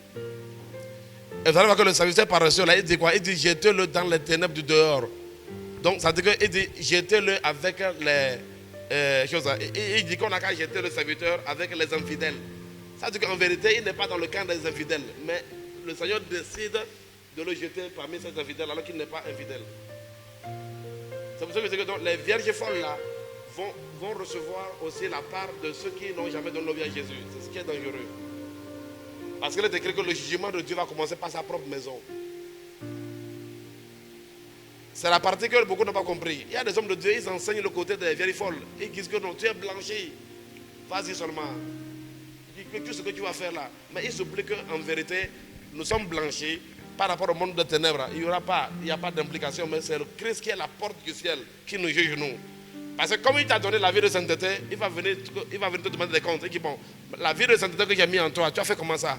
Et vous allez voir que le serviteur paresseux là, il dit quoi? Il dit jetez-le dans les ténèbres du dehors. Donc ça veut dire qu'il dit jetez-le avec les choses. Il dit qu'on n'a qu'à jeter le serviteur avec les infidèles. Ça veut dire qu'en vérité, il n'est pas dans le camp des infidèles. Mais le Seigneur décide de le jeter parmi ces infidèles alors qu'il n'est pas infidèle. C'est pour ça que donc, les vierges folles là vont recevoir aussi la part de ceux qui n'ont jamais donné leur vie à Jésus. C'est ce qui est dangereux. Parce qu'il est écrit que le jugement de Dieu va commencer par sa propre maison. C'est la partie que beaucoup n'ont pas compris. Il y a des hommes de Dieu, ils enseignent le côté des vierges folles. Ils disent que non, tu es blanchi. Vas-y seulement. Ils disent que tout ce que tu vas faire là. Mais il s'oublie qu'en vérité, nous sommes blanchis par rapport au monde des ténèbres. Il n'y a pas d'implication, mais c'est le Christ qui est la porte du ciel qui nous juge nous. Parce que comme il t'a donné la vie de sainteté, il va venir te demander des comptes. Il dit bon, la vie de sainteté que j'ai mis en toi, tu as fait comment ça?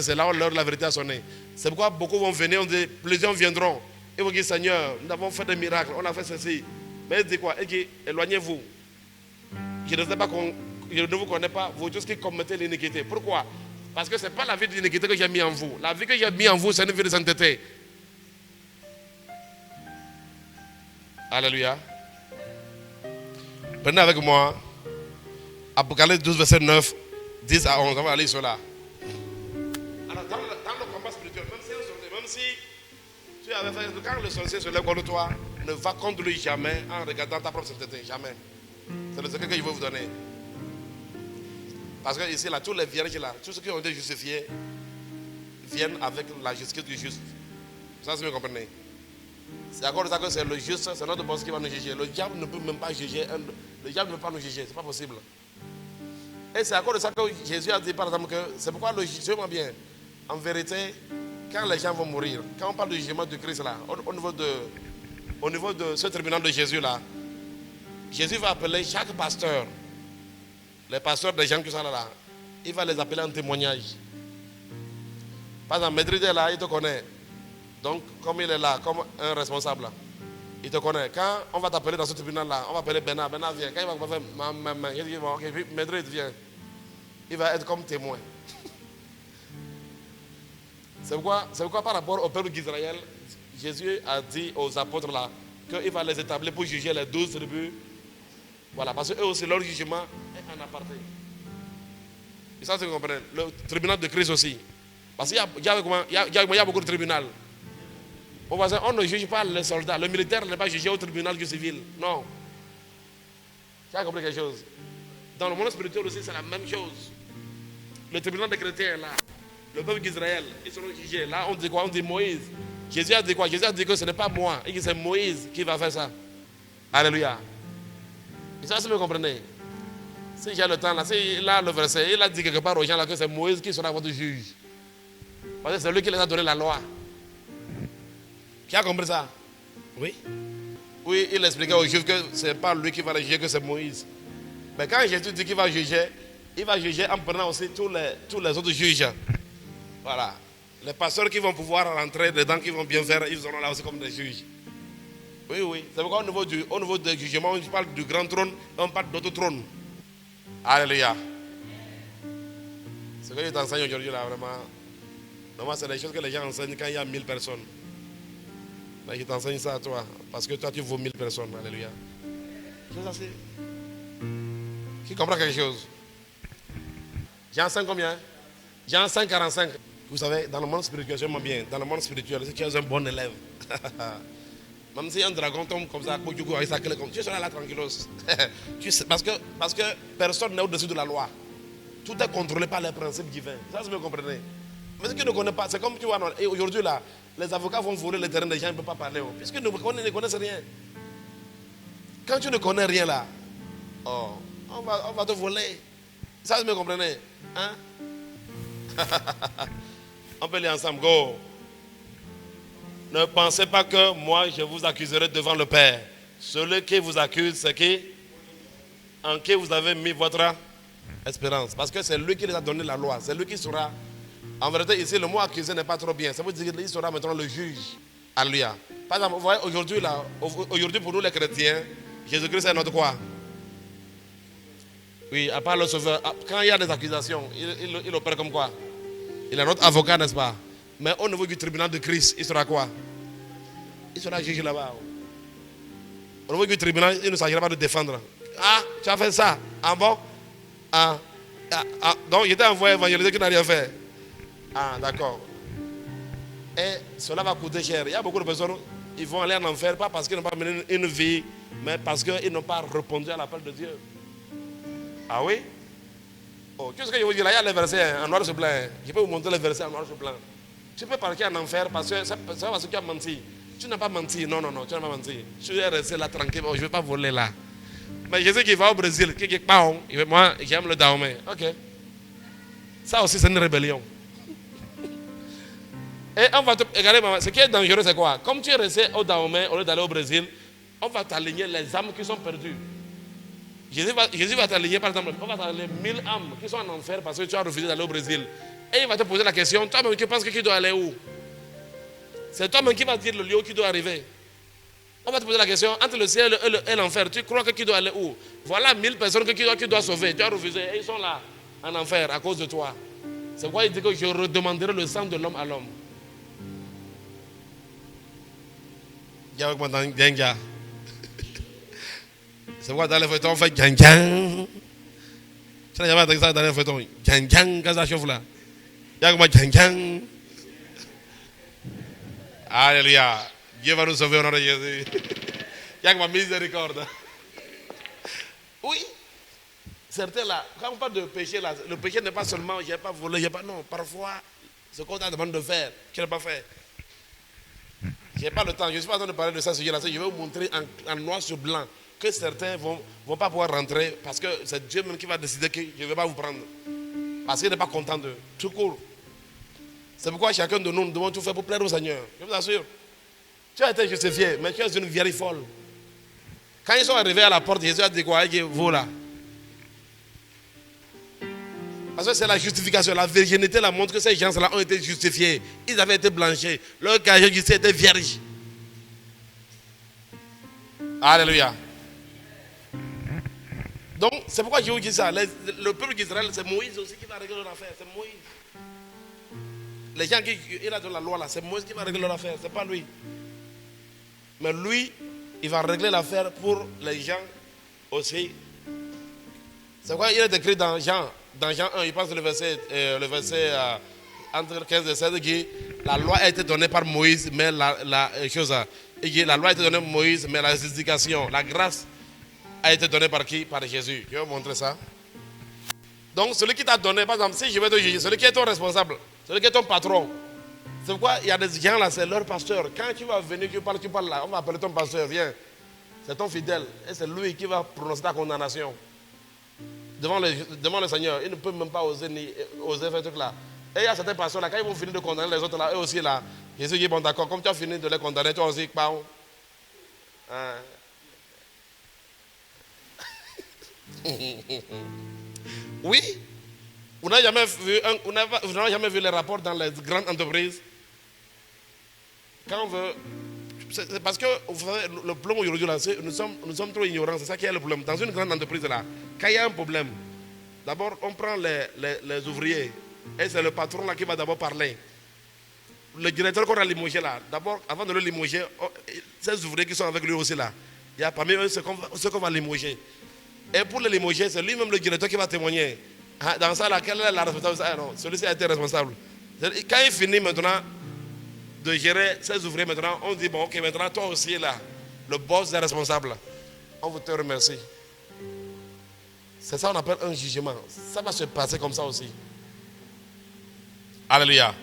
C'est là où l'heure de la vérité a sonné. C'est pourquoi beaucoup vont venir, on dit, plusieurs viendront. Ils vont dire, Seigneur, nous avons fait des miracles, on a fait ceci. Mais il dit quoi? Il dit, éloignez-vous. Je ne vous connais pas, vous tous qui commettez l'iniquité. Pourquoi? Parce que ce n'est pas la vie de l'iniquité que j'ai mis en vous. La vie que j'ai mis en vous, c'est une vie de sainteté. Alléluia. Prenez avec moi Apocalypse 12, verset 9, 10 à 11. On va aller sur là. Alors, dans le combat spirituel, même si tu avais fait, quand le sorcier se lève contre toi, ne va contre lui jamais en regardant ta propre sainteté. Jamais. C'est le secret que je veux vous donner. Parce que ici, là, tous les vierges, là, tous ceux qui ont été justifiés, viennent avec la justice du juste. Ça, c'est bien comprenez. C'est à cause de ça que c'est le juste, c'est notre boss qui va nous juger. Le diable ne peut même pas juger. Le diable ne peut pas nous juger, c'est pas possible. Et c'est à cause de ça que Jésus a dit, par exemple, que c'est pourquoi le jugement bien. En vérité, quand les gens vont mourir, quand on parle du jugement de Christ là, au niveau de ce tribunal de Jésus là, Jésus va appeler chaque pasteur, les pasteurs des gens qui sont là, il va les appeler en témoignage. Par exemple, Maître est là, il te connaît. Donc, comme il est là, comme un responsable là, il te connaît. Quand on va t'appeler dans ce tribunal là, on va appeler Bernard, Bernard vient. Quand il va faire maman, il dit, ok, Maître vient. Il va être comme témoin. C'est pourquoi par rapport au peuple d'Israël, Jésus a dit aux apôtres là qu'il va les établir pour juger les 12 tribus. Voilà, parce qu'eux aussi, leur jugement est en aparté. Et ça, c'est vous comprenez. Le tribunal de Christ aussi. Parce qu'il y a beaucoup de tribunaux. On ne juge pas les soldats. Le militaire n'est pas jugé au tribunal du civil. Non. Tu as compris quelque chose? Dans le monde spirituel aussi, c'est la même chose. Le tribunal des chrétiens, là, le peuple d'Israël, ils seront jugés. Là, on dit quoi? On dit Moïse. Jésus a dit quoi? Jésus a dit que ce n'est pas moi. Et que c'est Moïse qui va faire ça. Alléluia. Et ça, si vous comprenez. Si j'ai le temps, là, si là, le verset, il a dit quelque part aux gens là que c'est Moïse qui sera votre juge. Parce que c'est lui qui les a donné la loi. Qui a compris ça? Oui. Oui, il expliquait aux Juifs que ce n'est pas lui qui va les juger, que c'est Moïse. Mais quand Jésus dit qu'il va juger, il va juger en prenant aussi tous les autres juges. Voilà. Les pasteurs qui vont pouvoir rentrer dedans, qui vont bien faire, ils seront là aussi comme des juges. Oui, oui. C'est pourquoi au niveau du jugement, on parle du grand trône, on parle d'autres trônes. Alléluia. Ce que je t'enseigne aujourd'hui, là, vraiment. Normalement, c'est les choses que les gens enseignent quand il y a 1000 personnes. Mais je t'enseigne ça à toi, parce que toi, tu vaux 1000 personnes. Alléluia. C'est ça, c'est. Qui comprend quelque chose? Jean 5 combien? Jean 5, 45. Vous savez, dans le monde spirituel, j'aime bien. Dans le monde spirituel, si tu es un bon élève, même si un dragon tombe comme ça, tu seras là tranquillos. Parce que personne n'est au-dessus de la loi. Tout est contrôlé par les principes divins. Ça, vous me comprenez? Mais ce que tu ne connais pas, c'est comme tu vois, et aujourd'hui là, les avocats vont voler le terrain des gens, ils ne peuvent pas parler. Puisqu'ils ne connaissent rien. Quand tu ne connais rien là, oh, on va te voler. Ça, vous me comprenez? Hein? On peut lire ensemble. Go. Ne pensez pas que moi je vous accuserai devant le Père. Celui qui vous accuse, c'est qui? En qui vous avez mis votre espérance. Parce que c'est lui qui les a donné la loi. C'est lui qui sera. En vérité, ici, le mot accusé n'est pas trop bien. Ça veut dire qu'il sera maintenant le juge. Alléluia. Par exemple, vous voyez, aujourd'hui pour nous les chrétiens, Jésus-Christ est notre quoi? Oui, à part le sauveur. Quand il y a des accusations, il opère comme quoi? Il est notre avocat, n'est-ce pas? Mais au niveau du tribunal de Christ, il sera quoi? Il sera juge là-bas. Au niveau du tribunal, il ne s'agira pas de défendre. Ah, tu as fait ça. Ah bon? Donc, il était envoyé évangéliser qui n'a rien fait. Ah, d'accord. Et cela va coûter cher. Il y a beaucoup de personnes, ils vont aller en enfer, pas parce qu'ils n'ont pas mené une vie, mais parce qu'ils n'ont pas répondu à l'appel de Dieu. Ah oui? Oh, qu'est-ce que je vous dis là? Il y a les versets en noir sur blanc. Je peux vous montrer les versets en noir sur blanc. Tu peux partir en enfer parce que c'est parce que tu as menti. Tu n'as pas menti. Non, tu n'as pas menti. Tu es resté là tranquille. Oh, je ne vais pas voler là. Mais je sais qu'il va au Brésil. Moi, j'aime le Dahomey. Ok. Ça aussi, c'est une rébellion. Et on va te. Regardez, maman, ce qui est dangereux, c'est quoi? Comme tu es resté au Dahomey au lieu d'aller au Brésil, on va t'aligner les âmes qui sont perdues. Jésus va t'aligner, par exemple, on va t'aligner 1000 âmes qui sont en enfer parce que tu as refusé d'aller au Brésil. Et il va te poser la question, toi-même, tu penses que tu dois aller où? C'est toi-même qui vas dire le lieu où tu dois arriver. On va te poser la question, entre le ciel et l'enfer, tu crois que tu dois aller où? Voilà 1000 personnes que tu dois sauver. Tu as refusé et ils sont là, en enfer, à cause de toi. C'est pourquoi il dit que je redemanderai le sang de l'homme à l'homme. C'est pourquoi dans les feuilletons, on fait gang. Tu n'as jamais entendu ça dans les feuilletons. Gang, quand ça chauffe là. Il y a comme gang. Alléluia. Dieu va nous sauver au nom de Jésus. Il y a comme miséricorde. Oui. Certains là, quand on parle de péché là, le péché n'est pas seulement j'ai pas volé, j'ai pas. Non, parfois, ce qu'on t'a demandé de faire, tu n'as pas fait. Je n'ai pas le temps, je ne suis pas en train de parler de ça ce jour-là. Je vais vous montrer en noir sur blanc que certains ne vont pas pouvoir rentrer parce que c'est Dieu même qui va décider que je ne vais pas vous prendre. Parce qu'il n'est pas content d'eux. Tout court. C'est pourquoi chacun de nous devons tout faire pour plaire au Seigneur. Je vous assure. Tu as été justifié, mais tu es une vieille folle. Quand ils sont arrivés à la porte, Jésus a dit quoi? Il dit, vous là. Parce que c'est la justification. La virginité la montre que ces gens-là ont été justifiés. Ils avaient été blanchis. Leur casier judiciaire était vierge. Alléluia. Donc, c'est pourquoi je vous dis ça. Le peuple d'Israël, c'est Moïse aussi qui va régler leur affaire. C'est Moïse. Les gens qui il de la loi là, c'est Moïse qui va régler leur affaire. C'est pas lui. Mais lui, il va régler l'affaire pour les gens aussi. C'est pourquoi il est écrit dans Jean 1, il pense le verset entre 15 et 16, il dit la loi a été donnée par Moïse, mais la loi a été donnée par Moïse, mais la justification, la grâce a été donnée par qui? Par Jésus. Je vais vous montrer ça. Donc celui qui t'a donné, par exemple, si je vais te juger, celui qui est ton responsable, celui qui est ton patron, c'est pourquoi il y a des gens là, c'est leur pasteur. Quand tu vas venir, tu parles là, on va appeler ton pasteur, viens. C'est ton fidèle, et c'est lui qui va prononcer ta condamnation. Devant le Seigneur, il ne peut même pas oser faire ce truc là. Et il y a certains pasteurs là, quand ils vont finir de condamner les autres là, eux aussi là, Jésus dit bon d'accord, comme tu as fini de les condamner, toi aussi, pardon. Oui, vous n'avez jamais vu les rapports dans les grandes entreprises. Quand on veut, c'est parce que vous savez, le problème aujourd'hui là, nous sommes trop ignorants, c'est ça qui est le problème. Dans une grande entreprise là, quand il y a un problème, d'abord on prend les ouvriers et c'est le patron là qui va d'abord parler. Le directeur qu'on a limogé là, d'abord avant de le limoger, ces ouvriers qui sont avec lui aussi là, il y a parmi eux ce qu'on va limoger. Et pour le limoger, c'est lui-même le directeur qui va témoigner. Dans ça là, quelle est la responsabilité? Non, celui-ci a été responsable. Quand il finit maintenant de gérer ses ouvriers, maintenant on dit bon ok, maintenant toi aussi là, le boss est responsable. On vous te remercie. C'est ça qu'on appelle un jugement. Ça va se passer comme ça aussi. Alléluia.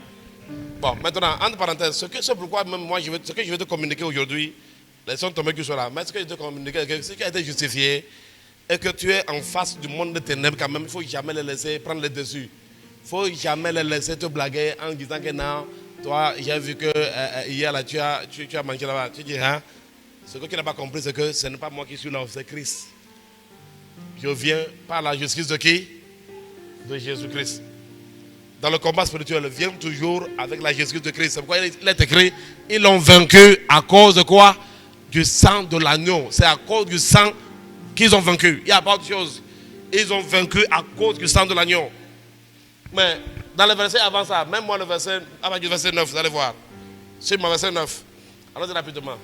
Bon, maintenant, entre parenthèses, c'est pourquoi même moi, ce que je vais te communiquer aujourd'hui, les sons tombés qui sont là, mais ce que je vais te communiquer, c'est que si tu as été justifié et que tu es en face du monde des ténèbres, quand même, il ne faut jamais les laisser prendre le dessus. Il ne faut jamais les laisser te blaguer en disant que non, toi, j'ai vu que hier là, tu as mangé là-bas. Tu dis, hein? Ce que tu n'as pas compris, c'est que ce n'est pas moi qui suis là, c'est Christ. Je viens par la justice de qui? De Jésus-Christ. Dans le combat spirituel, viens toujours avec la justice de Christ. C'est pourquoi il est écrit, ils l'ont vaincu à cause de quoi? Du sang de l'agneau. C'est à cause du sang qu'ils ont vaincu. Il n'y a pas autre chose. Ils ont vaincu à cause du sang de l'agneau. Mais dans le verset avant ça, même moi le verset 9, vous allez voir. Sur mon verset 9. Allons-y rapidement.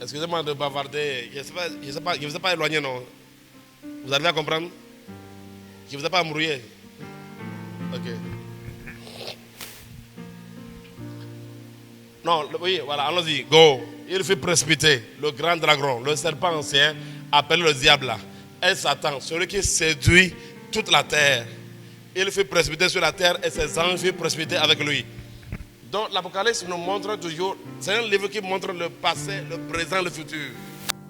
Excusez-moi de bavarder. Je ne vous ai pas éloigné, non? Vous arrivez à comprendre? Je ne vous ai pas embrouillé. Ok. Non, oui, voilà, allons-y. Go. Il fut précipité, le grand dragon, le serpent ancien, appelé le diable, et Satan, celui qui séduit toute la terre. Il fut précipité sur la terre et ses anges furent précipités avec lui. Donc l'Apocalypse nous montre toujours, c'est un livre qui montre le passé, le présent, le futur.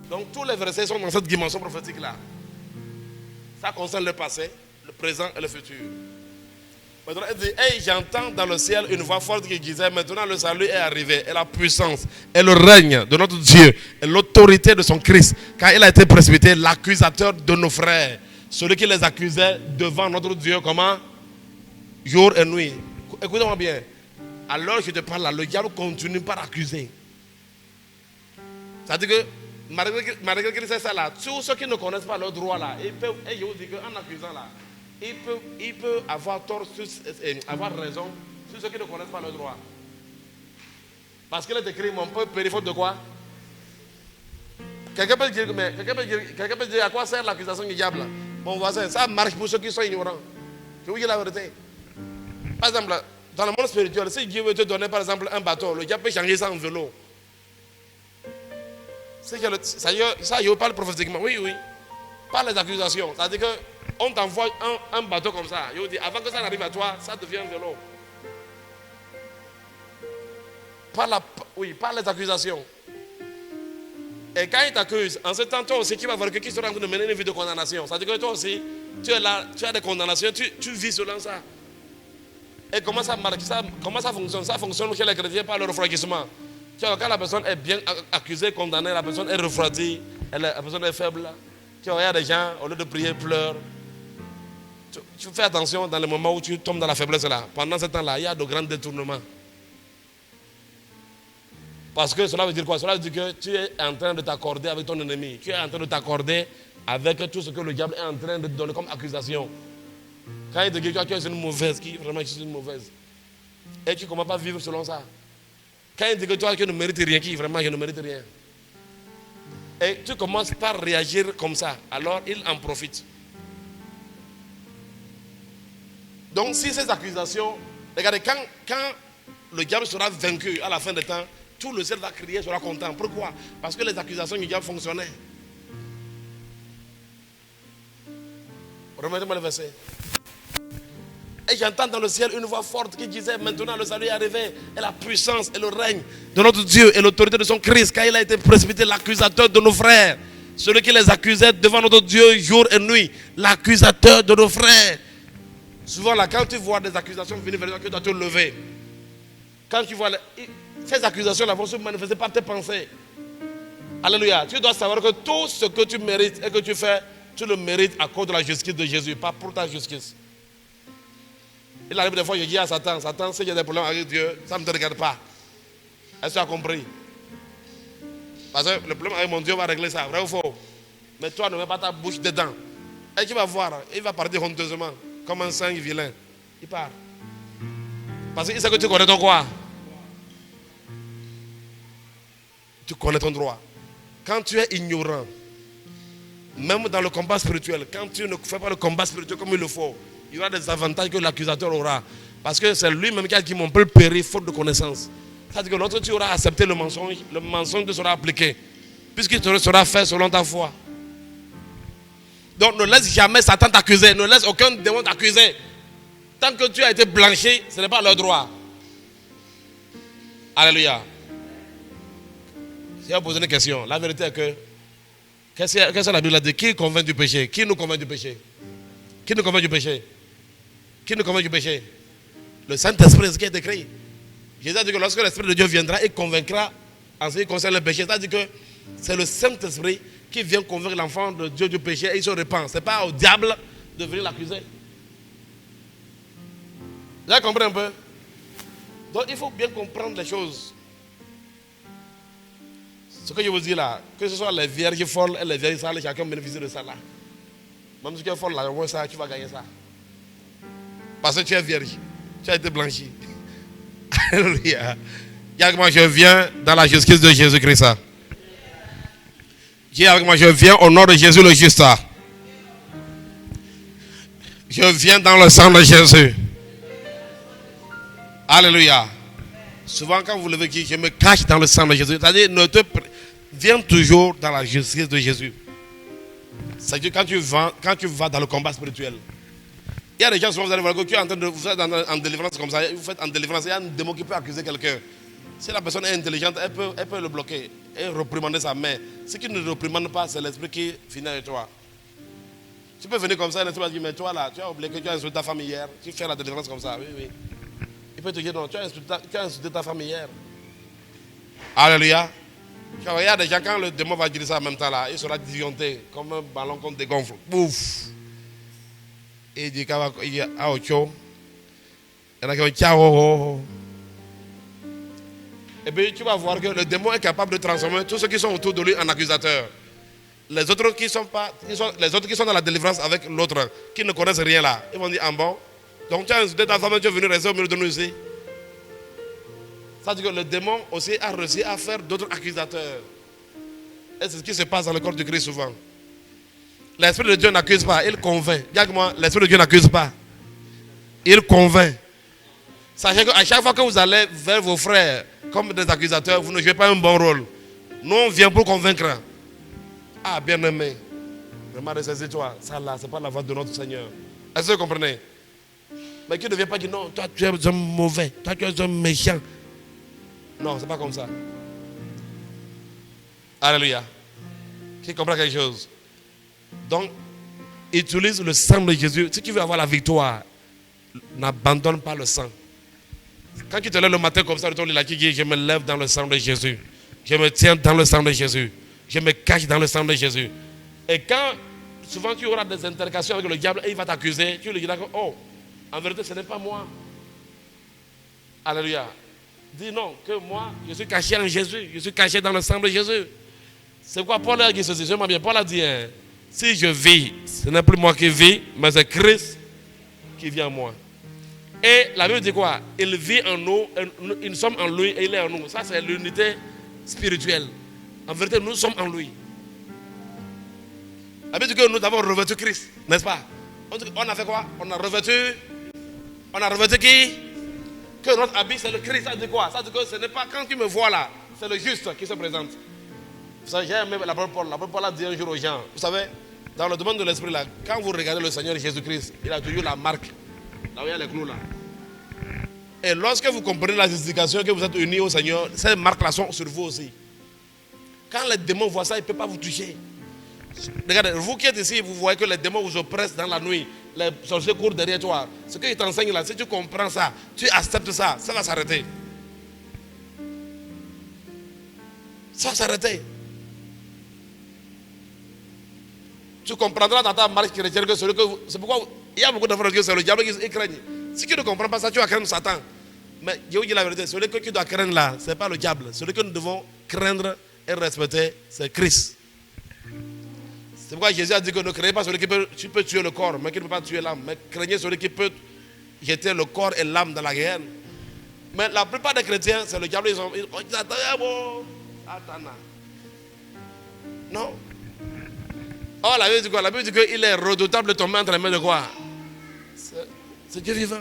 Donc tous les versets sont dans cette dimension prophétique-là. Ça concerne le passé, le présent et le futur. Maintenant, il dit, hey, j'entends dans le ciel une voix forte qui disait, maintenant le salut est arrivé, et la puissance, et le règne de notre Dieu, et l'autorité de son Christ, car il a été précipité, l'accusateur de nos frères, celui qui les accusait devant notre Dieu, comment? Jour et nuit. Écoutez-moi bien. Alors je te parle là, le diable continue par accuser. C'est-à-dire que, malgré qu'il sait ça là, tous ceux qui ne connaissent pas leur droit là, ils peuvent, et je vous dis qu'en accusant là, il peut avoir tort, avoir raison sur ceux qui ne connaissent pas le droit. Parce qu'il est écrit, mon peuple périt faute de quoi? Quelqu'un peut dire, mais quelqu'un peut dire à quoi sert l'accusation du diable? Mon voisin, ça marche pour ceux qui sont ignorants. Je vous dis la vérité. Par exemple, dans le monde spirituel, si Dieu veut te donner par exemple un bateau, le diable peut changer ça en vélo. Ça, je parle prophétiquement. Oui, oui. Pas les accusations. C'est-à-dire qu'on t'envoie un bateau comme ça. Je vous dis, avant que ça n'arrive à toi, ça devient un vélo. Pas les accusations. Et quand il t'accuse, en ce temps, toi aussi, tu vas voir que qui sera en train de mener une vie de condamnation. C'est-à-dire que toi aussi, tu es là, tu as des condamnations, tu vis selon ça. Et comment ça marche, comment ça fonctionne? Ça fonctionne chez les chrétiens par le refroidissement. Tu vois, quand la personne est bien accusée, condamnée, la personne est refroidie, la personne est faible. Tu vois, il y a des gens, au lieu de prier, pleurent. Tu fais attention dans les moments où tu tombes dans la faiblesse là. Pendant ce temps-là, il y a de grands détournements. Parce que cela veut dire quoi? Cela veut dire que tu es en train de t'accorder avec ton ennemi. Tu es en train de t'accorder avec tout ce que le diable est en train de te donner comme accusation. Quand il te dit que tu es une mauvaise, qui vraiment je suis une mauvaise. Et tu ne commences pas à vivre selon ça. Quand il dit que toi tu ne mérites rien, qui vraiment je ne mérite rien. Et tu commences par réagir comme ça. Alors il en profite. Donc si ces accusations, regardez, quand le diable sera vaincu à la fin des temps, tout le ciel va crier, sera content. Pourquoi? Parce que les accusations du diable fonctionnaient. Remettez-moi le verset. Et j'entends dans le ciel une voix forte qui disait, maintenant le salut est arrivé, et la puissance et le règne de notre Dieu et l'autorité de son Christ, car il a été précipité l'accusateur de nos frères, celui qui les accusait devant notre Dieu jour et nuit, l'accusateur de nos frères. Souvent là, quand tu vois des accusations venir vers toi, tu dois te lever. Quand tu vois ces accusations-là vont se manifester par tes pensées. Alléluia. Tu dois savoir que tout ce que tu mérites et que tu fais, tu le mérites à cause de la justice de Jésus, pas pour ta justice. Il arrive des fois, je dis à Satan, Satan, si j'ai des problèmes avec Dieu, ça ne te regarde pas. Est-ce que tu as compris? Parce que le problème avec mon Dieu va régler ça, vrai ou faux? Mais toi, ne mets pas ta bouche dedans. Et tu vas voir, il va partir honteusement, comme un singe vilain. Il part. Parce qu'il sait que tu connais ton quoi? Tu connais ton droit. Quand tu es ignorant, même dans le combat spirituel, quand tu ne fais pas le combat spirituel comme il le faut, il y aura des avantages que l'accusateur aura. Parce que c'est lui-même qui a dit mon peuple périt faute de connaissance. C'est-à-dire que l'autre, tu auras accepté le mensonge te sera appliqué. Puisqu'il te sera fait selon ta foi. Donc ne laisse jamais Satan t'accuser, ne laisse aucun démon t'accuser. Tant que tu as été blanchi, ce n'est pas leur droit. Alléluia. Si on pose une question, la vérité est que, qu'est-ce que la Bible a dit? Qui convainc du péché? Qui nous convainc du péché? Qui nous convainc du péché? Qui nous convainc du péché? Le Saint-Esprit, c'est ce qui est écrit. Jésus a dit que lorsque l'Esprit de Dieu viendra, il convaincra en ce qui concerne le péché. C'est-à-dire que c'est le Saint-Esprit qui vient convaincre l'enfant de Dieu du péché et il se repent. Ce n'est pas au diable de venir l'accuser. Vous avez compris un peu? Donc il faut bien comprendre les choses. Ce que je vous dis là, que ce soit les vierges folles et les vierges sales, chacun bénéficie de ça là. Même si tu es folle là, au moins ça, tu vas gagner ça. Parce que tu es vierge, tu as été blanchi. Alléluia. Dis avec moi, je viens dans la justice de Jésus-Christ. Dis avec moi, je viens au nom de Jésus le juste. Je viens dans le sang de Jésus. Alléluia. Souvent quand vous levez qui, je me cache dans le sang de Jésus. C'est-à-dire, viens toujours dans la justice de Jésus. C'est-à-dire quand tu vas dans le combat spirituel. Il y a des gens souvent vous allez voir que tu es en train de vous êtes en délivrance comme ça. Vous faites en délivrance, il y a un démon qui peut accuser quelqu'un. Si la personne est intelligente, elle peut le bloquer et réprimander sa main. Ce qui ne réprimande pas, c'est l'esprit qui finit avec toi. Tu peux venir comme ça, l'esprit va dire, mais toi là, tu as oublié que tu as insulté ta femme hier. Tu fais la délivrance comme ça, oui, oui. Il peut te dire non, tu as insulté ta femme hier. Alléluia. Il y a des gens, quand le démon va dire ça en même temps là, il sera disjoncté comme un ballon qu'on dégonfle. Bouf. Et il dit il y a autre. Il y en a qui vont ciao. Et puis tu vas voir que le démon est capable de transformer tous ceux qui sont autour de lui en accusateurs. Les autres qui sont dans la délivrance avec l'autre, qui ne connaissent rien là, ils vont dire ah bon. Donc tu as insulté ta femme, tu es venu rester au milieu de nous ici. Ça veut dire que le démon aussi a réussi à faire d'autres accusateurs. Et c'est ce qui se passe dans le corps du Christ souvent. L'Esprit de Dieu n'accuse pas, il convainc. Dis avec moi, l'Esprit de Dieu n'accuse pas. Il convainc. Sachez qu'à chaque fois que vous allez vers vos frères comme des accusateurs, vous ne jouez pas un bon rôle. Nous, on vient pour convaincre. Ah, bien-aimé, vraiment ressaisis-toi. Ça là, ce n'est pas la voix de notre Seigneur. Est-ce que vous comprenez? Mais qui ne vient pas dire non, toi tu es un mauvais, toi tu es un méchant. Non, ce n'est pas comme ça. Alléluia. Qui comprend quelque chose? Donc, utilise le sang de Jésus. Si tu veux avoir la victoire, n'abandonne pas le sang. Quand tu te lèves le matin comme ça, tu dis, je me lève dans le sang de Jésus. Je me tiens dans le sang de Jésus. Je me cache dans le sang de Jésus. Et quand souvent tu auras des interrogations avec le diable et il va t'accuser, tu lui diras que, oh, en vérité, ce n'est pas moi. Alléluia. Dis non, que moi, je suis caché en Jésus. Je suis caché dans le sang de Jésus. C'est quoi Paul a dit ceci? Je m'en bien. Paul a dit, hein, si je vis, ce n'est plus moi qui vis, mais c'est Christ qui vit en moi. Et la Bible dit quoi? Il vit en nous, nous sommes en lui et il est en nous. Ça, c'est l'unité spirituelle. En vérité, nous sommes en lui. La Bible dit que nous avons revêtu Christ, n'est-ce pas? On a fait quoi? On a revêtu qui? Que notre habit, c'est le Christ. Ça dit quoi? Ça dit que ce n'est pas quand tu me vois là, c'est le juste qui se présente. Vous savez, j'ai aimé la parole de Paul. La parole de Paul a dit un jour aux gens, vous savez, dans le domaine de l'esprit là, quand vous regardez le Seigneur Jésus-Christ, il a toujours la marque. Là où il y a les clous là. Et lorsque vous comprenez la justification, que vous êtes unis au Seigneur, ces marques-là sont sur vous aussi. Quand les démons voient ça, ils ne peuvent pas vous toucher. Regardez, vous qui êtes ici, vous voyez que les démons vous oppressent dans la nuit. Les sorciers courent derrière toi. Ce qu'ils t'enseignent là, si tu comprends ça, tu acceptes ça, ça va s'arrêter. Ça va s'arrêter. Tu comprendras dans ta marche chrétienne que celui que vous... C'est pourquoi il y a beaucoup d'enfants de Dieu, c'est le diable qui craignent. Si tu ne comprends pas ça, tu vas craindre Satan. Mais je vous dis la vérité, celui que tu dois craindre là, ce n'est pas le diable. Celui que nous devons craindre et respecter, c'est Christ. C'est pourquoi Jésus a dit que ne craignez pas celui qui peut tuer le corps, mais qui ne peut pas tuer l'âme. Mais craignez celui qui peut jeter le corps et l'âme dans la guerre. Mais la plupart des chrétiens, c'est le diable. Ils disent, attends. Non. Oh, la Bible dit quoi? La Bible dit qu'il est redoutable de tomber entre les mains de quoi? C'est Dieu vivant.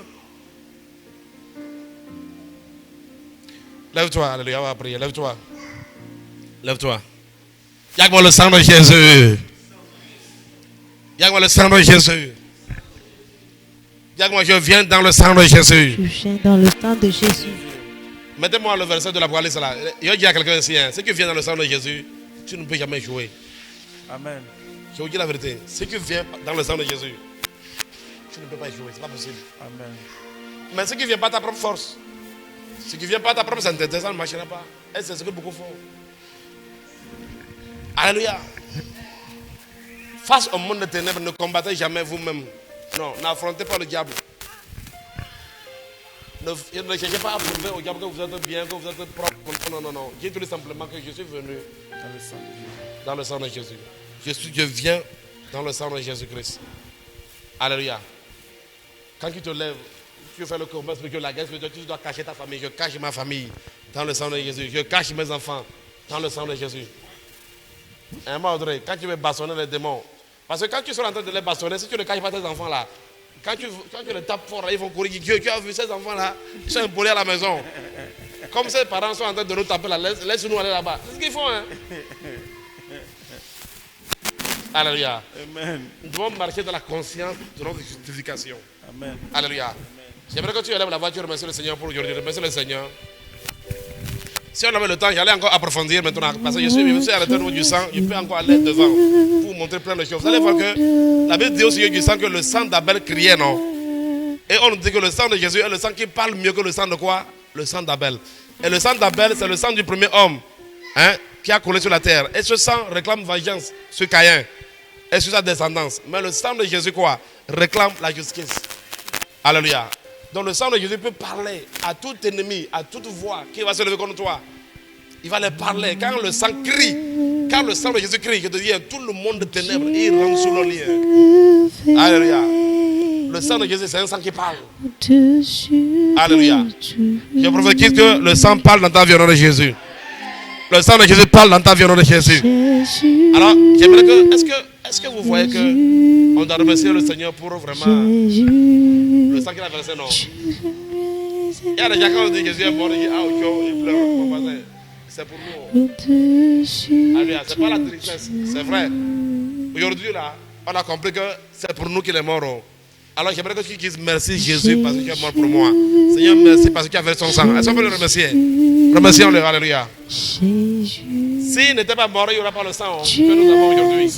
Lève-toi, alléluia, on va prier. Lève-toi. Lève-toi. Y'a-moi le sang de Jésus. Y'a-moi le sang de Jésus. Y'a-moi, je viens dans le sang de Jésus. Je viens dans le sang de Jésus. Mettez-moi le verset de la L'Apocalypse là. Il y a quelqu'un ici, hein. Si tu viens dans le sang de Jésus, tu ne peux jamais jouer. Amen. Je vous dis la vérité. Si tu viens dans le sang de Jésus, tu ne peux pas jouer. C'est pas possible. Amen. Mais ce qui ne vient pas de ta propre force, ce qui ne vient pas de ta propre sainteté, ça ne marchera pas. Et c'est ce que beaucoup font. Alléluia. Face au monde des ténèbres, ne combattez jamais vous-même. Non, n'affrontez pas le diable. Ne cherchez pas à prouver au diable que vous êtes bien, que vous êtes propre. Non. Dites tout simplement que je suis venu dans le sang de Jésus. Je viens dans le sang de Jésus-Christ. Alléluia. Quand tu te lèves, tu fais le combat spirituel, la guerre spirituelle, tu dois cacher ta famille. Je cache ma famille dans le sang de Jésus. Je cache mes enfants dans le sang de Jésus. Un mot, Audrey, quand tu veux bastonner les démons, parce que quand tu seras en train de les bastonner, si tu ne caches pas tes enfants là, quand tu les tapes fort, là, ils vont courir. Dieu, tu as vu ces enfants là, ils sont impoliés à la maison. Comme ces parents sont en train de nous taper là, laisse-nous aller là-bas. C'est ce qu'ils font, hein. Alléluia. Amen. Nous devons marcher dans la conscience de notre justification. Amen. Alléluia. J'aimerais que tu élèves la voix, tu remercies le Seigneur pour aujourd'hui. Remercie le Seigneur. Si on avait le temps, j'allais encore approfondir maintenant. Parce que je suis arrêté au niveau du sang. Je peux encore aller devant pour vous montrer plein de choses. Vous allez voir que la Bible dit au sujet du sang que le sang d'Abel criait, non? Et on nous dit que le sang de Jésus est le sang qui parle mieux que le sang de quoi? Le sang d'Abel. Et le sang d'Abel, c'est le sang du premier homme, hein, qui a coulé sur la terre. Et ce sang réclame vengeance sur Caïn et sur sa descendance. Mais le sang de Jésus, quoi? Réclame la justice. Alléluia. Donc le sang de Jésus peut parler à tout ennemi, à toute voix qui va se lever contre toi. Il va les parler. Quand le sang crie, quand le sang de Jésus crie, je te dis, tout le monde de ténèbres, il rentre sous le lit. Alléluia. Le sang de Jésus, c'est un sang qui parle. Alléluia. Je prophétise que le sang parle dans ta vie au nom de Jésus. Le sang de Jésus parle dans ta vie au nom de Jésus. Alors, j'aimerais que, est-ce que vous voyez que on doit remercier le Seigneur pour vraiment le sang qu'il a versé, non? Il y a des gens quand on dit que Jésus est mort, ils disent ah ok, ils pleurent. C'est pour nous. Alléluia, c'est pas la tristesse, c'est vrai. Aujourd'hui là, on a compris que c'est pour nous qu'il est mort. Alors j'aimerais que tu dises merci Jésus parce que tu es mort pour moi. Seigneur, merci parce que tu as versé son sang. Est-ce qu'on peut le remercier? Remercions-le, alléluia. S'il n'était pas mort, il n'y aurait pas le sang que nous avons aujourd'hui.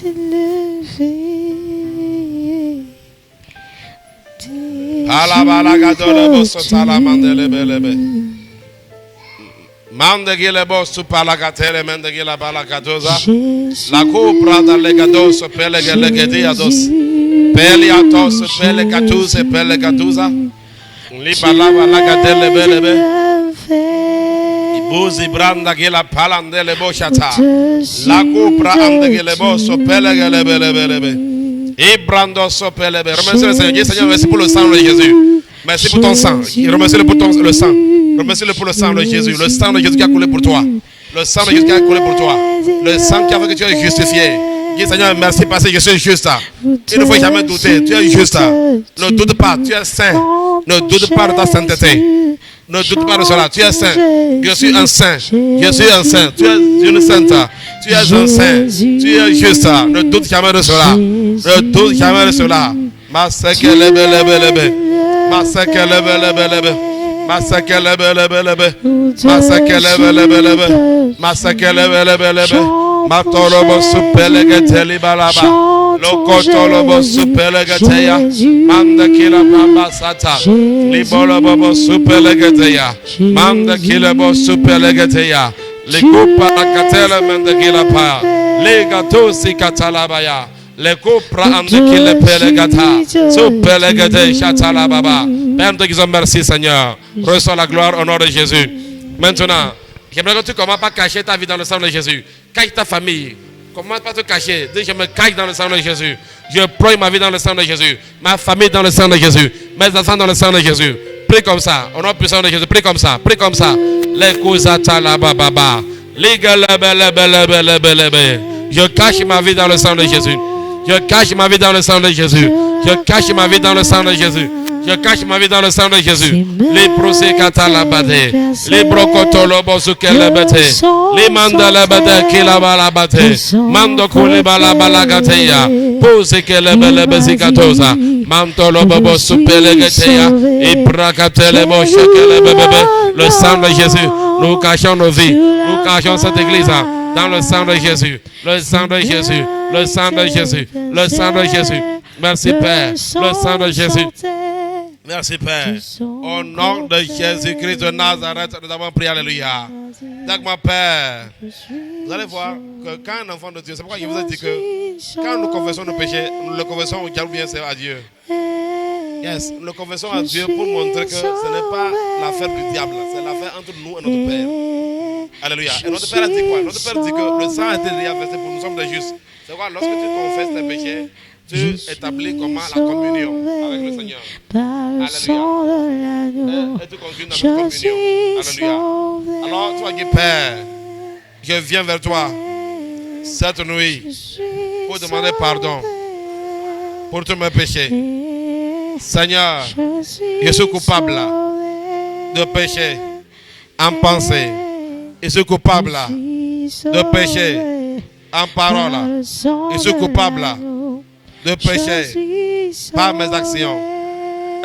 Mandegile bosu palakatele mendegila balakatoza. La copra da legados pelegediados. Peliatos pelecatuse pelecatuza. Libalava lagatele belebe. Ibuzi branda gila palandele boshata. La copra andegile bosu pelegele belebe. Ibrando sopelebe. Remercie le Seigneur. Seigneur, merci pour le sang de Jésus. Merci pour ton sang. Remercie-le pour le sang. Remercie-le pour le sang de Jésus. Le sang de Jésus qui a coulé pour toi. Le sang de Jésus qui a coulé pour toi. Le sang qui a fait que tu es justifié. Dis Seigneur, merci parce que je suis juste. Il ne faut jamais douter. Tu es juste. Ne doute pas. Tu es saint. Ne doute pas de ta sainteté. Ne doute pas de cela. Tu es saint. Je suis un saint. Je suis un saint. Tu es une sainte. Tu es un saint. Tu es juste. Ne doute jamais de cela. Ne doute jamais de cela. Masakelebelebelebe. Masakelebelebelebe. Masakelebelebelebe. Masakelebelebelebe. Masakelebelebelebe. Matolobo supelegeteli balaba. Lokotolobo supelegeteya. Mandakila baba sata. Libolobo supelegeteya. Mandakilabo supelegeteya. Likupa akatele mendakila pa. Legatosi katalabaya. Les copra andekile pelegata. Supelegete chatalababa. Père, nous te disons merci Seigneur. Reçois la gloire au nom de Jésus. Maintenant, j'aimerais que tu commences par cacher ta vie dans le sang de Jésus. Cache ta famille. Commence pas à te cacher. Dis, je me cache dans le sang de Jésus. Je ploie ma vie dans le sang de Jésus. Ma famille dans le sang de Jésus. Mes enfants dans le sang de Jésus. Prie comme ça. Au nom puissant de Jésus. Prie comme ça. Prie comme ça. Les cousata la baba. Je cache ma vie dans le sang de Jésus. Je cache ma vie dans le sang de Jésus. Je cache ma vie dans le sang de Jésus. Je cache ma vie dans le sang de Jésus. Les procécata la bade. Les brocotolo bosukele bete. Les mandala bade kilaba la bate. Mando kuleba la balagateya. Pose que le bele bezikatosa. Mantolo bobo supelegeteya. Ibrakatele boshekele bebebe. Le sang de Jésus. Nous cachons nos vies. Nous cachons cette église. Dans le sang de Jésus, le sang de Jésus, le sang de Jésus, le sang de Jésus. Merci Père, le sang de Jésus. Merci Père. Au nom de Jésus-Christ de Nazareth, nous avons prié, alléluia. Donc mon Père, vous allez voir que quand un enfant de Dieu, c'est pourquoi je vous ai dit que quand nous confessons nos péchés, nous le confessons au diable bien à Dieu. Yes, nous le confessons à Dieu pour montrer que ce n'est pas l'affaire du diable, c'est l'affaire entre nous et notre Père. Alléluia. Et notre Père a dit quoi? Notre Père dit que le sang a été déjà versé pour nous sommes des justes. C'est quoi? Lorsque tu confesses tes péchés, tu établis comment la communion avec le Seigneur. Alléluia. Et tu continues dans cette communion. Alléluia. Alors, toi qui Père, je viens vers toi cette nuit pour demander pardon pour tous mes péchés. Seigneur, je suis coupable de péché en pensée. Je suis coupable de péché en parole. Je suis coupable de péché par mes actions.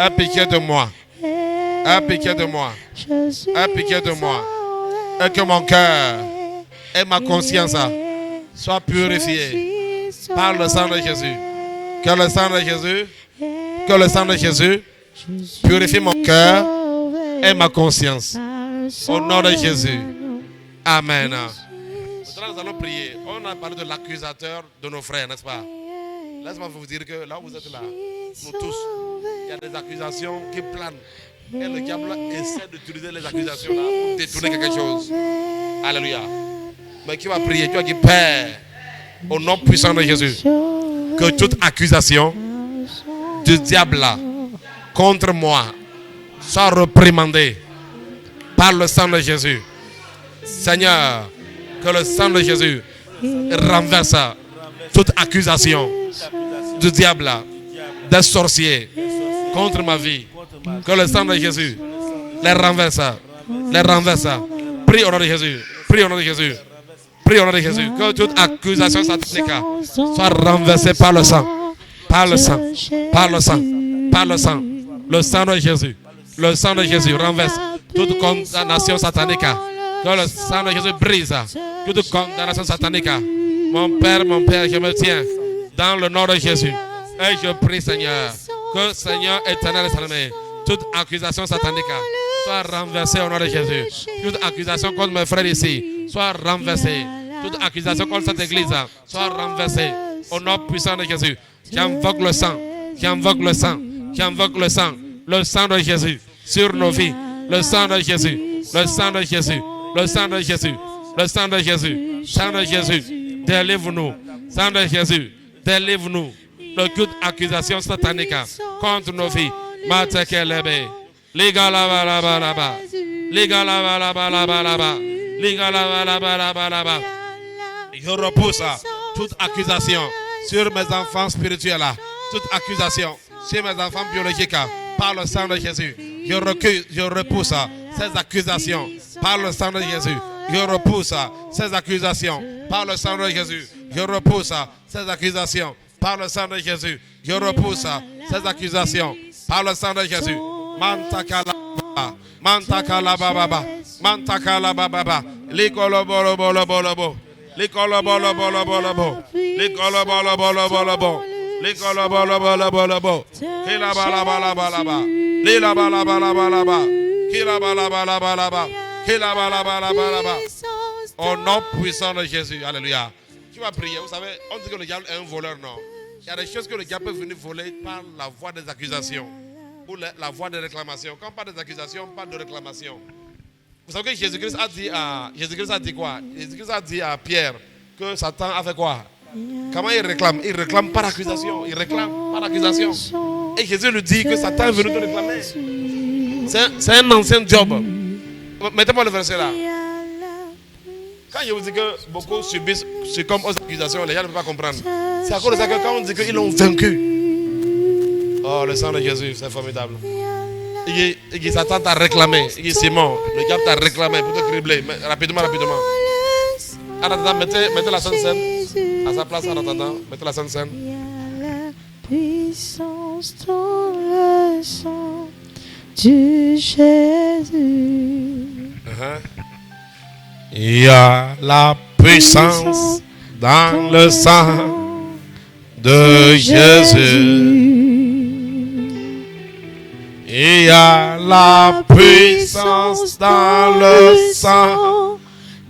Aie pitié de moi. Aie pitié de moi. Aie pitié de moi. Et que mon cœur et ma conscience soient purifiés par le sang de Jésus. Que le sang de Jésus, que le sang de Jésus purifie mon cœur et ma conscience. Au nom de Jésus. Amen. Maintenant, nous allons prier. On a parlé de l'accusateur de nos frères, n'est-ce pas? Laisse-moi vous dire que là où vous êtes là, nous tous, il y a des accusations qui planent. Et le diable essaie d'utiliser les accusations là pour détourner quelque chose. Alléluia. Mais qui va prier? Tu vas dire, Père, au nom puissant de Jésus, que toute accusation du diable là, contre moi soit réprimandée par le sang de Jésus. Seigneur, Que le sang de Jésus renverse toute accusation du diable, des sorciers contre ma vie. Que le sang de Jésus les renverse. Les renverse. Prie au nom de Jésus. Prie au nom de Jésus. Prie au nom de Jésus. Que toute accusation satanique soit renversée par le sang. Par le sang. Par le sang. Par le sang. Le sang de Jésus. Le sang de Jésus renverse toute condamnation satanique. Que le sang de Jésus brise toute condamnation satanique. Mon Père, je me tiens dans le nom de Jésus. Et je prie, Seigneur, que Seigneur éternel et salvé, toute accusation satanique soit renversée au nom de Jésus. Toute accusation contre mes frères ici soit renversée. Toute accusation contre cette église soit renversée au nom puissant de Jésus. J'invoque le sang. J'invoque le sang. J'invoque le sang. Le sang de Jésus sur nos vies. Le sang de Jésus. Le sang de Jésus. Le sang de Jésus. Le sang de Jésus. Sang de Jésus. Délivre-nous. Sang de Jésus. Délivre-nous de toute accusation satanique contre nos vies. Matekelebe. Ligalabalabalaba. Ligalabalabalaba. Ligalabalabalaba. Je repousse toute accusation sur mes enfants spirituels. Toute accusation sur mes enfants biologiques par le sang de Jésus. Je repousse ces accusations par le sang de Jésus. Je repousse ces accusations par le sang de Jésus. Je repousse ces accusations par le sang de Jésus. Je repousse ces accusations par le sang de Jésus. Mantakalababa. Mantakalababa. Mantakalababa. Likolobolobolobolobo. Likolobolobolobolobo. Likolobolobolobolobo. Likolobolobolobolobo. Kilabalabalaba. Lilabalabalaba. Kilabalabalaba. Kilabalabalaba. Au nom puissant de Jésus. Alléluia. Tu vas prier. Vous savez, on dit que le diable est un voleur, non? Il y a des choses que le diable peut venir voler par la voie des accusations ou la voie des réclamations. Quand on parle des accusations, on parle de réclamations. Vous savez que Jésus-Christ a dit quoi? Jésus-Christ a dit à Pierre que Satan a fait quoi? Comment il réclame? Il réclame par accusation. Il réclame par accusation. Et Jésus lui dit que Satan est venu te réclamer. C'est un ancien job. Mettez-moi le verset là. Quand je vous dis que beaucoup succombent aux accusations, les gens ne peuvent pas comprendre. C'est à cause de ça que quand on dit qu'ils l'ont vaincu. Oh, le sang de Jésus, c'est formidable. Et Satan t'a réclamé. Il dit Simon, le diable t'a réclamé pour te cribler. Rapidement. En attendant, mettez la Sainte Seine à sa place. En attendant, mettez la Sainte Seine. Puissance dans le sang de Jésus. Il y a la puissance dans le sang de Jésus. Il y a la puissance dans le sang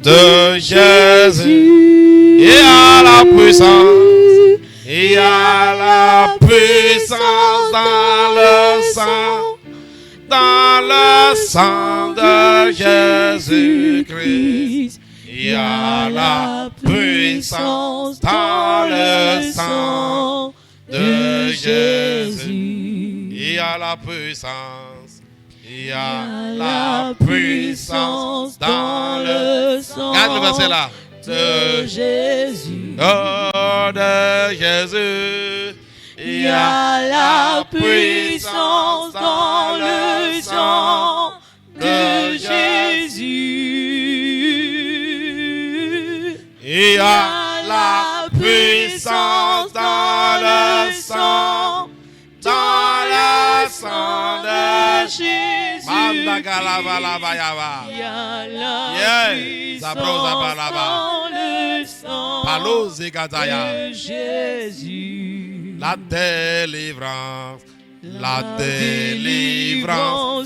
de Jésus. Il y a la puissance. Il y a la puissance dans le sang de Jésus-Christ. Il y a la puissance dans le sang de Jésus. Il y a la puissance. Il y a la puissance dans le sang. Regarde le verset là. De Jésus. Oh, de Jésus. Il y a la puissance dans le sang de Jésus. Il y a la puissance dans le sang de Jésus. Manda kalabalabayaba. Il y a la puissance dans le sang de Jésus. La délivrance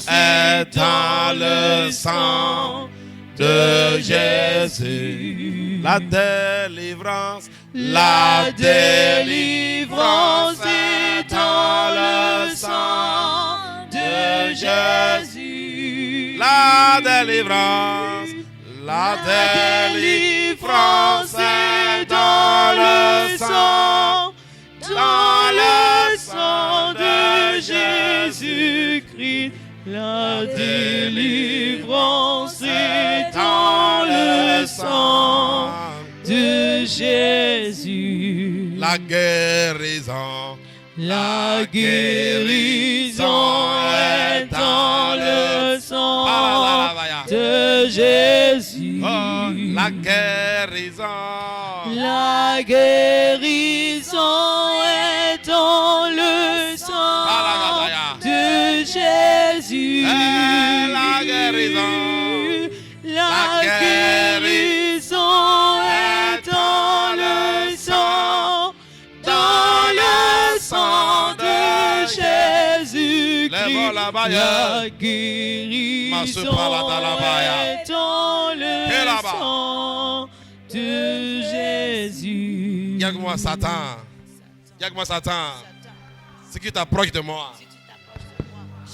est dans le sang de Jésus. La délivrance est dans le sang de Jésus. La délivrance est dans le sang de Jésus-Christ. La délivrance est dans le sang de Jésus. La guérison. La guérison est dans le sang de Jésus. Oh, la guérison. La guérison est dans le sang de Jésus. La guérison. La guérison est dans le sang. Dans le sang de Jésus-Christ, la guérison est dans le sang de Jésus. Y'a-moi Satan. Y'a-moi Satan. Ce qui t'approche de moi,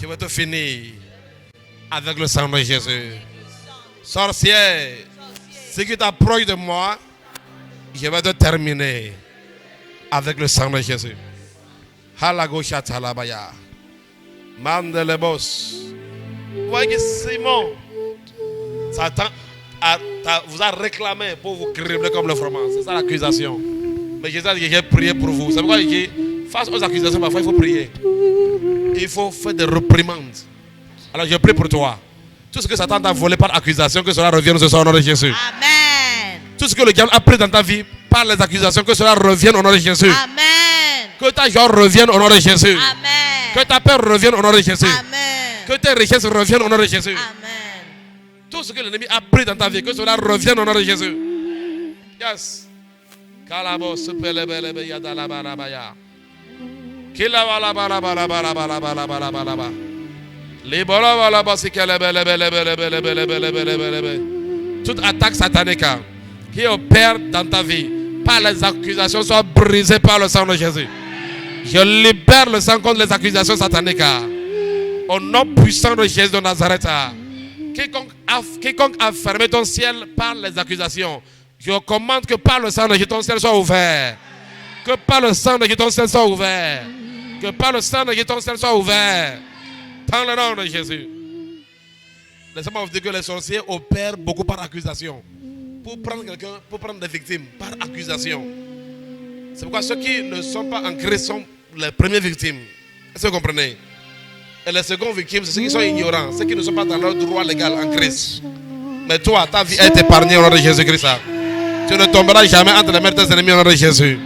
je vais te finir avec le sang de Jésus. Sorcière, ce qui t'approche de moi, je vais te terminer avec le sang de Jésus. Halagosha talabaya. Mandelebos. Vous voyez que Simon, Satan vous a réclamé pour vous cribler comme le fromage. C'est ça l'accusation. Mais Jésus a dit que j'ai prié pour vous. C'est pourquoi il dit, face aux accusations, parfois il faut prier. Il faut faire des réprimandes. Alors je prie pour toi. Tout ce que Satan t'a volé par accusation, que cela revienne ce soir au nom de Jésus. Amen. Tout ce que le diable a pris dans ta vie par les accusations, que cela revienne au nom de Jésus. Amen. Que ta joie revienne au nom de Jésus. Amen. Que ta peur revienne au nom de Jésus. Amen. Que tes richesses reviennent au nom de Jésus. Amen. Tout ce que l'ennemi a pris dans ta vie, que cela revienne au nom de Jésus. Yes. Kalabo supelebelebe yadalabarabaya. Kilabalabalabalabalabalabalabalaba. Toute attaque satanique qui opère dans ta vie par les accusations soit brisée par le sang de Jésus. Je libère le sang contre les accusations sataniques. Au nom puissant de Jésus de Nazareth. Quiconque a fermé ton ciel par les accusations, je commande que par le sang de Jésus ton ciel soit ouvert. Que par le sang de Jésus ton ciel soit ouvert. Que par le sang de Jésus ton ciel soit ouvert. Dans le nom de Jésus. Laissez-moi vous dire que les sorciers opèrent beaucoup par accusation. Pour prendre quelqu'un, pour prendre des victimes par accusation. C'est pourquoi ceux qui ne sont pas en Christ sont les premières victimes. Est-ce que vous comprenez? Et les secondes victimes, c'est ceux qui sont ignorants, ceux qui ne sont pas dans leur droit légal en Christ. Mais toi, ta vie est épargnée au nom de Jésus-Christ. Tu ne tomberas jamais entre les mains de tes ennemis au nom de Jésus.